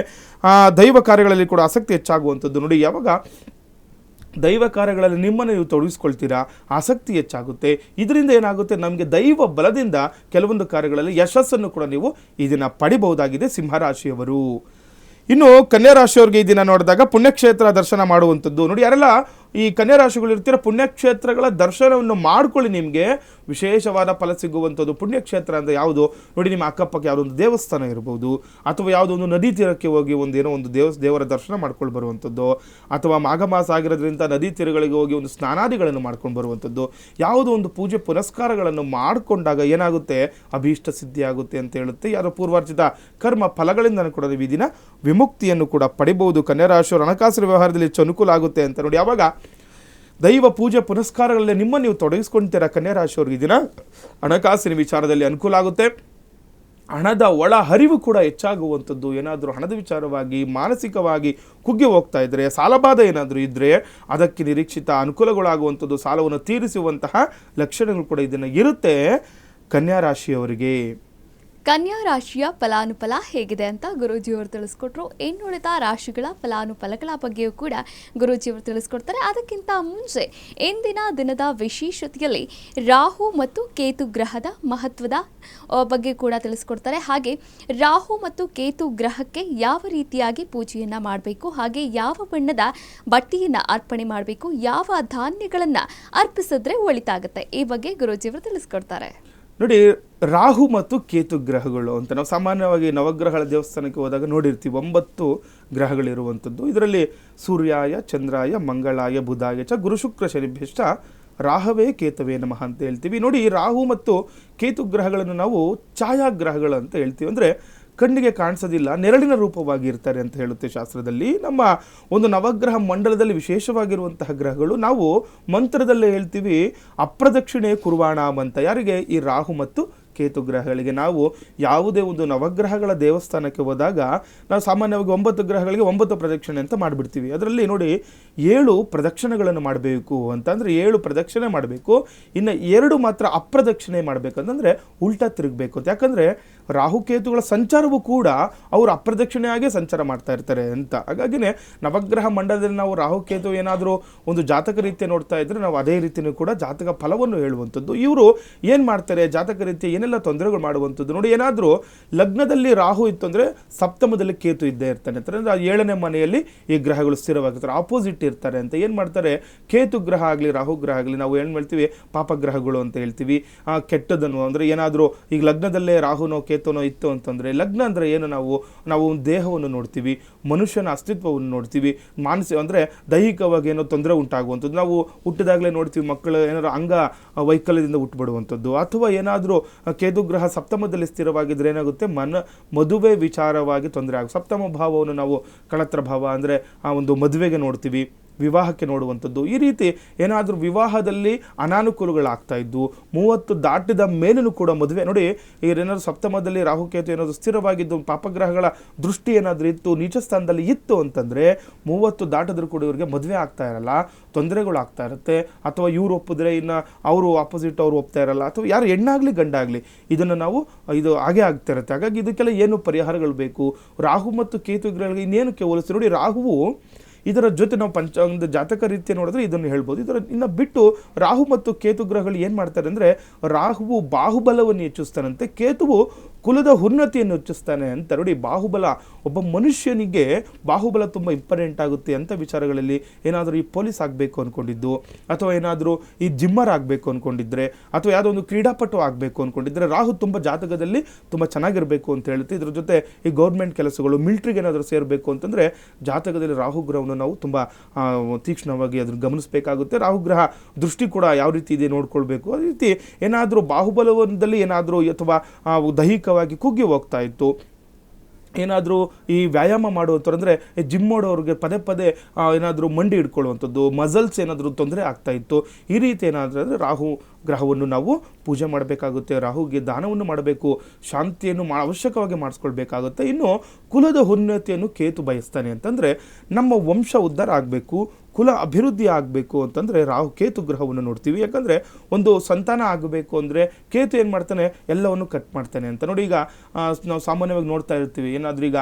ದೈವ ಕಾರ್ಯಗಳಲ್ಲಿ ಕೂಡ ಆಸಕ್ತಿ ಹೆಚ್ಚಾಗುವಂಥದ್ದು. ನೋಡಿ, ಯಾವಾಗ ದೈವ ಕಾರ್ಯಗಳಲ್ಲಿ ನಿಮ್ಮನ್ನು ನೀವು ತೊಡಗಿಸ್ಕೊಳ್ತೀರಾ, ಆಸಕ್ತಿ ಹೆಚ್ಚಾಗುತ್ತೆ. ಇದರಿಂದ ಏನಾಗುತ್ತೆ, ನಮಗೆ ದೈವ ಬಲದಿಂದ ಕೆಲವೊಂದು ಕಾರ್ಯಗಳಲ್ಲಿ ಯಶಸ್ಸನ್ನು ಕೂಡ ನೀವು ಈ ದಿನ ಪಡಿಬಹುದಾಗಿದೆ ಸಿಂಹರಾಶಿಯವರು. ಇನ್ನು ಕನ್ಯಾ ರಾಶಿಯವರಿಗೆ ಈ ದಿನ ನೋಡಿದಾಗ ಪುಣ್ಯಕ್ಷೇತ್ರ ದರ್ಶನ ಮಾಡುವಂಥದ್ದು. ನೋಡಿ, ಯಾರೆಲ್ಲ ಈ ಕನ್ಯಾ ರಾಶಿಗಳು ಇರ್ತೀರ, ಪುಣ್ಯಕ್ಷೇತ್ರಗಳ ದರ್ಶನವನ್ನು ಮಾಡ್ಕೊಳ್ಳಿ, ನಿಮಗೆ ವಿಶೇಷವಾದ ಫಲ ಸಿಗುವಂಥದ್ದು. ಪುಣ್ಯಕ್ಷೇತ್ರ ಅಂದರೆ ಯಾವುದು ನೋಡಿ, ನಿಮ್ಮ ಅಕ್ಕಪಕ್ಕ ಯಾವುದೋ ಒಂದು ದೇವಸ್ಥಾನ ಇರ್ಬೋದು ಅಥವಾ ಯಾವುದೋ ಒಂದು ನದಿ ತೀರಕ್ಕೆ ಹೋಗಿ ಏನೋ ಒಂದು ದೇವರ ದರ್ಶನ ಮಾಡ್ಕೊಂಡು ಬರುವಂಥದ್ದು ಅಥವಾ ಮಾಘ ಮಾಸ ಆಗಿರೋದ್ರಿಂದ ನದಿ ತೀರಗಳಿಗೆ ಹೋಗಿ ಒಂದು ಸ್ನಾನಾದಿಗಳನ್ನು ಮಾಡ್ಕೊಂಡು ಬರುವಂಥದ್ದು, ಯಾವುದೋ ಒಂದು ಪೂಜೆ ಪುನಸ್ಕಾರಗಳನ್ನು ಮಾಡಿಕೊಂಡಾಗ ಏನಾಗುತ್ತೆ, ಅಭೀಷ್ಟ ಸಿದ್ಧಿ ಆಗುತ್ತೆ ಅಂತ ಹೇಳುತ್ತೆ. ಯಾರೋ ಪೂರ್ವಾರ್ಜಿತ ಕರ್ಮ ಫಲಗಳಿಂದ ಕೂಡ ನೀವು ಈ ದಿನ ವಿಮುಕ್ತಿಯನ್ನು ಕೂಡ ಪಡಿಬಹುದು. ಕನ್ಯಾ ರಾಶಿಯವರು ಹಣಕಾಸಿನ ವ್ಯವಹಾರದಲ್ಲಿ ಹೆಚ್ಚು ಅನುಕೂಲ ಆಗುತ್ತೆ ಅಂತ ನೋಡಿ. ಯಾವಾಗ ದೈವ ಪೂಜೆ ಪುನಸ್ಕಾರಗಳಲ್ಲಿ ನಿಮ್ಮನ್ನು ನೀವು ತೊಡಗಿಸ್ಕೊಳ್ತೀರಾ ಕನ್ಯಾ ರಾಶಿಯವ್ರಿಗೆ ಈ ದಿನ ಹಣಕಾಸಿನ ವಿಚಾರದಲ್ಲಿ ಅನುಕೂಲ ಆಗುತ್ತೆ. ಹಣದ ಒಳ ಹರಿವು ಕೂಡ ಹೆಚ್ಚಾಗುವಂಥದ್ದು. ಏನಾದರೂ ಹಣದ ವಿಚಾರವಾಗಿ ಮಾನಸಿಕವಾಗಿ ಕುಗ್ಗಿ ಹೋಗ್ತಾ ಇದ್ದರೆ, ಸಾಲಬಾಧ ಏನಾದರೂ ಇದ್ದರೆ ಅದಕ್ಕೆ ನಿರೀಕ್ಷಿತ ಅನುಕೂಲಗಳಾಗುವಂಥದ್ದು, ಸಾಲವನ್ನು ತೀರಿಸುವಂತಹ ಲಕ್ಷಣಗಳು ಕೂಡ ಇದನ್ನು ಇರುತ್ತೆ ಕನ್ಯಾ ರಾಶಿಯವರಿಗೆ. ಕನ್ಯಾ ರಾಶಿಯ ಫಲಾನುಫಲ ಹೇಗಿದೆ ಅಂತ ಗುರೂಜಿಯವರು ತಿಳಿಸ್ಕೊಟ್ರು. ಇನ್ನುಳಿದ ರಾಶಿಗಳ ಫಲಾನುಫಲಗಳ ಬಗ್ಗೆಯೂ ಕೂಡ ಗುರೂಜಿಯವರು ತಿಳಿಸ್ಕೊಡ್ತಾರೆ. ಅದಕ್ಕಿಂತ ಮುಂಚೆ ಇಂದಿನ ದಿನದ ವಿಶೇಷತೆಯಲ್ಲಿ ರಾಹು ಮತ್ತು ಕೇತು ಗ್ರಹದ ಮಹತ್ವದ ಬಗ್ಗೆ ಕೂಡ ತಿಳಿಸ್ಕೊಡ್ತಾರೆ. ಹಾಗೆ ರಾಹು ಮತ್ತು ಕೇತು ಗ್ರಹಕ್ಕೆ ಯಾವ ರೀತಿಯಾಗಿ ಪೂಜೆಯನ್ನು ಮಾಡಬೇಕು, ಹಾಗೆ ಯಾವ ಬಣ್ಣದ ಬಟ್ಟೆಯನ್ನು ಅರ್ಪಣೆ ಮಾಡಬೇಕು, ಯಾವ ಧಾನ್ಯಗಳನ್ನು ಅರ್ಪಿಸಿದ್ರೆ ಒಳಿತಾಗುತ್ತೆ, ಈ ಬಗ್ಗೆ ಗುರೂಜಿಯವರು ತಿಳಿಸ್ಕೊಡ್ತಾರೆ. ನೋಡಿ, ರಾಹು ಮತ್ತು ಕೇತು ಗ್ರಹಗಳು ಅಂತ ನಾವು ಸಾಮಾನ್ಯವಾಗಿ ನವಗ್ರಹಗಳ ದೇವಸ್ಥಾನಕ್ಕೆ ಹೋದಾಗ ನೋಡಿರ್ತೀವಿ. 9 ಗ್ರಹಗಳಿರುವಂಥದ್ದು. ಇದರಲ್ಲಿ ಸೂರ್ಯಾಯ, ಚಂದ್ರಾಯ, ಮಂಗಳಾಯ, ಬುಧಾಯ ಚ ಗುರು ಶುಕ್ರ ಶನಿಭ್ಯಶ್ಚ ರಾಹವೇ ಕೇತವೇ ನಮಃ ಅಂತ ಹೇಳ್ತೀವಿ. ನೋಡಿ, ರಾಹು ಮತ್ತು ಕೇತು ಗ್ರಹಗಳನ್ನು ನಾವು ಛಾಯಾಗ್ರಹಗಳು ಅಂತ ಹೇಳ್ತೀವಿ. ಅಂದರೆ ಕಣ್ಣಿಗೆ ಕಾಣಿಸೋದಿಲ್ಲ, ನೆರಳಿನ ರೂಪವಾಗಿ ಇರ್ತಾರೆ ಅಂತ ಹೇಳುತ್ತೆ ಶಾಸ್ತ್ರದಲ್ಲಿ. ನಮ್ಮ ಒಂದು ನವಗ್ರಹ ಮಂಡಲದಲ್ಲಿ ವಿಶೇಷವಾಗಿರುವಂತಹ ಗ್ರಹಗಳು ನಾವು ಮಂತ್ರದಲ್ಲೇ ಹೇಳ್ತೀವಿ ಅಪ್ರದಕ್ಷಿಣೆ ಕುರ್ವಾಣಾಮ್ ಅಂತ. ಯಾರಿಗೆ? ಈ ರಾಹು ಮತ್ತು ಕೇತು ಗ್ರಹಗಳಿಗೆ. ನಾವು ಯಾವುದೇ ಒಂದು ನವಗ್ರಹಗಳ ದೇವಸ್ಥಾನಕ್ಕೆ ಹೋದಾಗ ನಾವು ಸಾಮಾನ್ಯವಾಗಿ 9 ಗ್ರಹಗಳಿಗೆ 9 ಪ್ರದಕ್ಷಿಣೆ ಅಂತ ಮಾಡಿಬಿಡ್ತೀವಿ. ಅದರಲ್ಲಿ ನೋಡಿ 7 ಪ್ರದಕ್ಷಿಣೆಗಳನ್ನು ಮಾಡಬೇಕು ಅಂತಂದರೆ 7 ಪ್ರದಕ್ಷಿಣೆ ಮಾಡಬೇಕು. ಇನ್ನು 2 ಮಾತ್ರ ಅಪ್ರದಕ್ಷಿಣೆ ಮಾಡಬೇಕಂತಂದರೆ ಉಲ್ಟಾ ತಿರುಗಬೇಕು ಅಂತ. ಯಾಕಂದರೆ ರಾಹುಕೇತುಗಳ ಸಂಚಾರವೂ ಕೂಡ ಅವರು ಅಪ್ರದಕ್ಷಿಣೆಯಾಗೇ ಸಂಚಾರ ಮಾಡ್ತಾ ಇರ್ತಾರೆ ಅಂತ. ಹಾಗಾಗಿನೇ ನವಗ್ರಹ ಮಂಡಲದಲ್ಲಿ ನಾವು ರಾಹುಕೇತು ಏನಾದರೂ ಒಂದು ಜಾತಕ ರೀತಿಯ ನೋಡ್ತಾ ಇದ್ರೆ ನಾವು ಅದೇ ರೀತಿಯೂ ಕೂಡ ಜಾತಕ ಫಲವನ್ನು ಹೇಳುವಂಥದ್ದು. ಇವರು ಏನು ಮಾಡ್ತಾರೆ, ಜಾತಕ ರೀತಿಯ ಏನೆಲ್ಲ ತೊಂದರೆಗಳು ಮಾಡುವಂಥದ್ದು. ನೋಡಿ, ಏನಾದರೂ ಲಗ್ನದಲ್ಲಿ ರಾಹು ಇತ್ತು ಅಂದರೆ ಸಪ್ತಮದಲ್ಲಿ ಕೇತು ಇದ್ದೇ ಇರ್ತಾನೆ ಅಂತ. ಅಂದರೆ 7ನೇ ಮನೆಯಲ್ಲಿ ಈ ಗ್ರಹಗಳು ಸ್ಥಿರವಾಗಿರ್ತಾರೆ, ಆಪೋಸಿಟ್ ಇರ್ತಾರೆ ಅಂತ. ಏನು ಮಾಡ್ತಾರೆ, ಕೇತು ಗ್ರಹ ಆಗಲಿ ರಾಹು ಗ್ರಹ ಆಗಲಿ ನಾವು ಏನು ಹೇಳ್ತೀವಿ ಪಾಪಗ್ರಹಗಳು ಅಂತ ಹೇಳ್ತೀವಿ. ಕೆಟ್ಟದನ್ನು ಅಂದರೆ ಏನಾದರೂ ಈಗ ಲಗ್ನದಲ್ಲೇ ರಾಹುನೋ ಕೇತುನೋ ಇತ್ತು ಅಂತಂದರೆ, ಲಗ್ನ ಅಂದರೆ ಏನು, ನಾವು ದೇಹವನ್ನು ನೋಡ್ತೀವಿ, ಮನುಷ್ಯನ ಅಸ್ತಿತ್ವವನ್ನು ನೋಡ್ತೀವಿ, ಮಾನಸಿಕ ಅಂದರೆ ದೈಹಿಕವಾಗಿ ಏನೋ ತೊಂದರೆ ಉಂಟಾಗುವಂಥದ್ದು. ನಾವು ಹುಟ್ಟಿದಾಗಲೇ ನೋಡ್ತೀವಿ ಮಕ್ಕಳು ಏನಾದರೂ ಅಂಗ ವೈಕಲ್ಯದಿಂದ ಹುಟ್ಟುಬಿಡುವಂಥದ್ದು. ಅಥವಾ ಏನಾದರೂ ಕೇತುಗ್ರಹ ಸಪ್ತಮದಲ್ಲಿ ಸ್ಥಿರವಾಗಿದ್ದರೆ ಏನಾಗುತ್ತೆ, ಮದುವೆ ವಿಚಾರವಾಗಿ ತೊಂದರೆ ಆಗುತ್ತೆ. ಸಪ್ತಮ ಭಾವವನ್ನು ನಾವು ಕಳತ್ರ ಭಾವ ಅಂದರೆ ಆ ಒಂದು ಮದುವೆಗೆ ನೋಡ್ತೀವಿ, ವಿವಾಹಕ್ಕೆ ನೋಡುವಂಥದ್ದು. ಈ ರೀತಿ ಏನಾದರೂ ವಿವಾಹದಲ್ಲಿ ಅನಾನುಕೂಲಗಳಾಗ್ತಾ ಇದ್ದು 30 ದಾಟಿದ ಮೇಲೂ ಕೂಡ ಮದುವೆ ನೋಡಿ, ಏನಾದರೂ ಸಪ್ತಮದಲ್ಲಿ ರಾಹುಕೇತು ಏನಾದರೂ ಸ್ಥಿರವಾಗಿದ್ದು ಪಾಪಗ್ರಹಗಳ ದೃಷ್ಟಿ ಏನಾದರೂ ಇತ್ತು, ನೀಚ ಸ್ಥಾನದಲ್ಲಿ ಇತ್ತು ಅಂತಂದರೆ 30 ದಾಟಿದ್ರೂ ಕೂಡ ಇವರಿಗೆ ಮದುವೆ ಆಗ್ತಾ ಇರಲ್ಲ, ತೊಂದರೆಗಳು ಆಗ್ತಾ ಇರುತ್ತೆ. ಅಥವಾ ಇವ್ರು ಒಪ್ಪಿದ್ರೆ ಇನ್ನು ಅವರು ಆಪೋಸಿಟ್ ಅವರು ಒಪ್ತಾ ಇರಲ್ಲ, ಅಥವಾ ಯಾರು ಹೆಣ್ಣಾಗಲಿ ಗಂಡಾಗಲಿ ಇದನ್ನು ನಾವು ಇದು ಹಾಗೆ ಆಗ್ತಾ ಇರುತ್ತೆ. ಹಾಗಾಗಿ ಇದಕ್ಕೆಲ್ಲ ಏನು ಪರಿಹಾರಗಳು ಬೇಕು? ರಾಹು ಮತ್ತು ಕೇತು ಗ್ರಹಗಳಿಗೆ ಇನ್ನೇನಕ್ಕೆ ಹೋಲಿಸಿ ನೋಡಿ, ರಾಹುವು ಇದರ ಜೊತೆ ನಾವು ಒಂದು ಜಾತಕ ರೀತಿಯ ನೋಡಿದ್ರೆ ಇದನ್ನು ಹೇಳ್ಬೋದು. ಇದರ ಇನ್ನು ಬಿಟ್ಟು ರಾಹು ಮತ್ತು ಕೇತು ಗ್ರಹಗಳು ಏನು ಮಾಡ್ತಾರೆ ಅಂದರೆ, ರಾಹುವು ಬಾಹುಬಲವನ್ನು ಹೆಚ್ಚಿಸ್ತಾನಂತೆ, ಕೇತುವು ಕುಲದ ಉನ್ನತಿಯನ್ನು ಹೆಚ್ಚಿಸ್ತಾನೆ ಅಂತ. ನೋಡಿ, ಬಾಹುಬಲ ಒಬ್ಬ ಮನುಷ್ಯನಿಗೆ ಬಾಹುಬಲ ತುಂಬ ಇಂಪಾರ್ಟೆಂಟ್ ಆಗುತ್ತೆ ಅಂತ ವಿಚಾರಗಳಲ್ಲಿ. ಏನಾದರೂ ಈ ಪೊಲೀಸ್ ಆಗಬೇಕು ಅಂದ್ಕೊಂಡಿದ್ದು, ಅಥವಾ ಏನಾದರೂ ಈ ಜಿಮ್ಮರ್ ಆಗಬೇಕು ಅಂದ್ಕೊಂಡಿದ್ರೆ, ಅಥವಾ ಯಾವುದೋ ಒಂದು ಕ್ರೀಡಾಪಟು ಆಗಬೇಕು ಅಂದ್ಕೊಂಡಿದ್ರೆ ರಾಹು ತುಂಬ ಜಾತಕದಲ್ಲಿ ತುಂಬ ಚೆನ್ನಾಗಿರಬೇಕು ಅಂತ ಹೇಳುತ್ತೆ. ಇದ್ರ ಜೊತೆ ಈ ಗೌರ್ಮೆಂಟ್ ಕೆಲಸಗಳು, ಮಿಲಿಟ್ರಿಗೆ ಏನಾದರೂ ಸೇರಬೇಕು ಅಂತಂದರೆ ಜಾತಕದಲ್ಲಿ ರಾಹು ಗ್ರಹವನ್ನು ನಾವು ತುಂಬ ತೀಕ್ಷ್ಣವಾಗಿ ಅದನ್ನು ಗಮನಿಸಬೇಕಾಗುತ್ತೆ. ರಾಹುಗ್ರಹ ದೃಷ್ಟಿ ಕೂಡ ಯಾವ ರೀತಿ ಇದೆ ನೋಡ್ಕೊಳ್ಬೇಕು. ಅದೇ ರೀತಿ ಏನಾದರೂ ಬಾಹುಬಲದಲ್ಲಿ ಏನಾದರೂ ಅಥವಾ ದೈಹಿಕವಾಗಿ ಕುಗ್ಗಿ ಹೋಗ್ತಾ ಇತ್ತು, ಏನಾದರೂ ಈ ವ್ಯಾಯಾಮ ಮಾಡುವಂಥವ್ರು ಅಂದರೆ ಜಿಮ್ ಮಾಡೋರಿಗೆ ಪದೇ ಏನಾದರೂ ಮಂಡಿ ಹಿಡ್ಕೊಳ್ಳುವಂಥದ್ದು, ಮಸಲ್ಸ್ ಏನಾದರೂ ತೊಂದರೆ ಆಗ್ತಾ ಇತ್ತು, ಈ ರೀತಿ ಏನಾದರೂ ಅಂದರೆ ರಾಹು ಗ್ರಹವನ್ನು ನಾವು ಪೂಜೆ ಮಾಡಬೇಕಾಗುತ್ತೆ. ರಾಹುಗೆ ದಾನವನ್ನು ಮಾಡಬೇಕು, ಶಾಂತಿಯನ್ನು ಅವಶ್ಯಕವಾಗಿ ಮಾಡಿಸ್ಕೊಳ್ಬೇಕಾಗುತ್ತೆ. ಇನ್ನು ಕುಲದ ಉನ್ನತಿಯನ್ನು ಕೇತು ಬಯಸ್ತಾನೆ ಅಂತಂದರೆ ನಮ್ಮ ವಂಶ ಉದ್ಧಾರ ಆಗಬೇಕು, ಕುಲ ಅಭಿವೃದ್ಧಿ ಆಗಬೇಕು ಅಂತಂದರೆ ರಾಹು ಕೇತು ಗ್ರಹವನ್ನು ನೋಡ್ತೀವಿ. ಯಾಕಂದರೆ ಒಂದು ಸಂತಾನ ಆಗಬೇಕು ಅಂದರೆ ಕೇತು ಏನು ಮಾಡ್ತಾನೆ, ಎಲ್ಲವನ್ನು ಕಟ್ ಮಾಡ್ತಾನೆ ಅಂತ. ನೋಡಿ, ಈಗ ನಾವು ಸಾಮಾನ್ಯವಾಗಿ ನೋಡ್ತಾ ಇರ್ತೀವಿ, ಏನಾದರೂ ಈಗ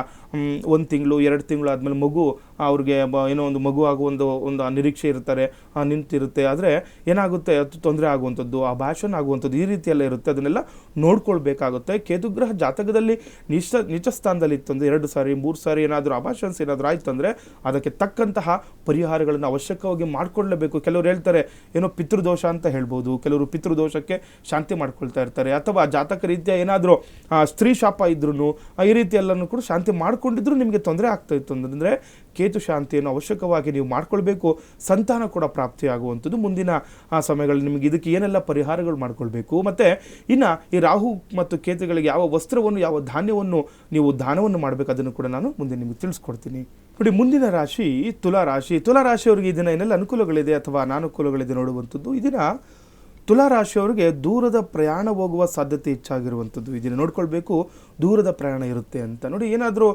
1 ತಿಂಗಳು 2 ತಿಂಗಳು ಆದಮೇಲೆ ಮಗು ಅವ್ರಿಗೆ ಏನೋ ಒಂದು ಮಗು ಆಗುವ ನಿರೀಕ್ಷೆ ಇರ್ತಾರೆ, ನಿಂತಿರುತ್ತೆ. ಆದರೆ ಏನಾಗುತ್ತೆ, ಅದು ತೊಂದರೆ ಆಗುವಂಥದ್ದು, ಅಭಾಷಣ ಆಗುವಂಥದ್ದು, ಈ ರೀತಿಯೆಲ್ಲ ಇರುತ್ತೆ. ಅದನ್ನೆಲ್ಲ ನೋಡ್ಕೊಳ್ಬೇಕಾಗುತ್ತೆ. ಕೇತುಗ್ರಹ ಜಾತಕದಲ್ಲಿ ನೀಚ ಸ್ಥಾನದಲ್ಲಿ ಇತ್ತು ಅಂದರೆ 2 ಸಾರಿ 3 ಸಾರಿ ಏನಾದರೂ ಅಭಾಷನ್ಸ್ ಏನಾದರೂ ಆಯ್ತು ಅಂದರೆ ಅದಕ್ಕೆ ತಕ್ಕಂತಹ ಪರಿಹಾರಗಳನ್ನು ಅವಶ್ಯಕವಾಗಿ ಮಾಡಿಕೊಳ್ಳಬೇಕು. ಕೆಲವರು ಹೇಳ್ತಾರೆ ಏನೋ ಪಿತೃದೋಷ ಅಂತ ಹೇಳ್ಬೋದು, ಕೆಲವರು ಪಿತೃದೋಷಕ್ಕೆ ಶಾಂತಿ ಮಾಡ್ಕೊಳ್ತಾ ಇರ್ತಾರೆ. ಅಥವಾ ಜಾತಕ ರೀತಿಯ ಏನಾದರೂ ಸ್ತ್ರೀ ಶಾಪ ಇದ್ರೂ ಈ ರೀತಿ ಎಲ್ಲನೂ ಕೂಡ ಶಾಂತಿ ಮಾಡ್ಕೊಂಡಿದ್ರು ನಿಮಗೆ ತೊಂದರೆ ಆಗ್ತಾ ಇತ್ತು ಅಂದರೆ ಕೇತು ಶಾಂತಿಯನ್ನು ಅವಶ್ಯಕವಾಗಿ ನೀವು ಮಾಡ್ಕೊಳ್ಬೇಕು. ಸಂತಾನ ಕೂಡ ಪ್ರಾಪ್ತಿಯಾಗುವಂಥದ್ದು ಮುಂದಿನ ಸಮಯಗಳಲ್ಲಿ ನಿಮಗೆ ಇದಕ್ಕೆ ಏನೆಲ್ಲ ಪರಿಹಾರಗಳು ಮಾಡ್ಕೊಳ್ಬೇಕು. ಮತ್ತು ಇನ್ನು ಈ ರಾಹು ಮತ್ತು ಕೇತುಗಳಿಗೆ ಯಾವ ವಸ್ತ್ರವನ್ನು ಯಾವ ಧಾನ್ಯವನ್ನು ನೀವು ದಾನವನ್ನು ಮಾಡಬೇಕು ಅದನ್ನು ಕೂಡ ನಾನು ಮುಂದೆ ನಿಮಗೆ ತಿಳಿಸ್ಕೊಡ್ತೀನಿ. ನೋಡಿ, ಮುಂದಿನ ರಾಶಿ ತುಲಾ ರಾಶಿ. ತುಲಾ ರಾಶಿಯವರಿಗೆ ಈ ದಿನ ಏನೆಲ್ಲ ಅನುಕೂಲಗಳಿದೆ ಅಥವಾ ಅನಾನುಕೂಲಗಳಿದೆ ನೋಡುವಂಥದ್ದು. ಈ ದಿನ ತುಲಾ ರಾಶಿಯವರಿಗೆ ದೂರದ ಪ್ರಯಾಣ ಹೋಗುವ ಸಾಧ್ಯತೆ ಹೆಚ್ಚಾಗಿರುವಂಥದ್ದು ಇದನ್ನು ನೋಡ್ಕೊಳ್ಬೇಕು. ದೂರದ ಪ್ರಯಾಣ ಇರುತ್ತೆ ಅಂತ ನೋಡಿ. ಏನಾದರೂ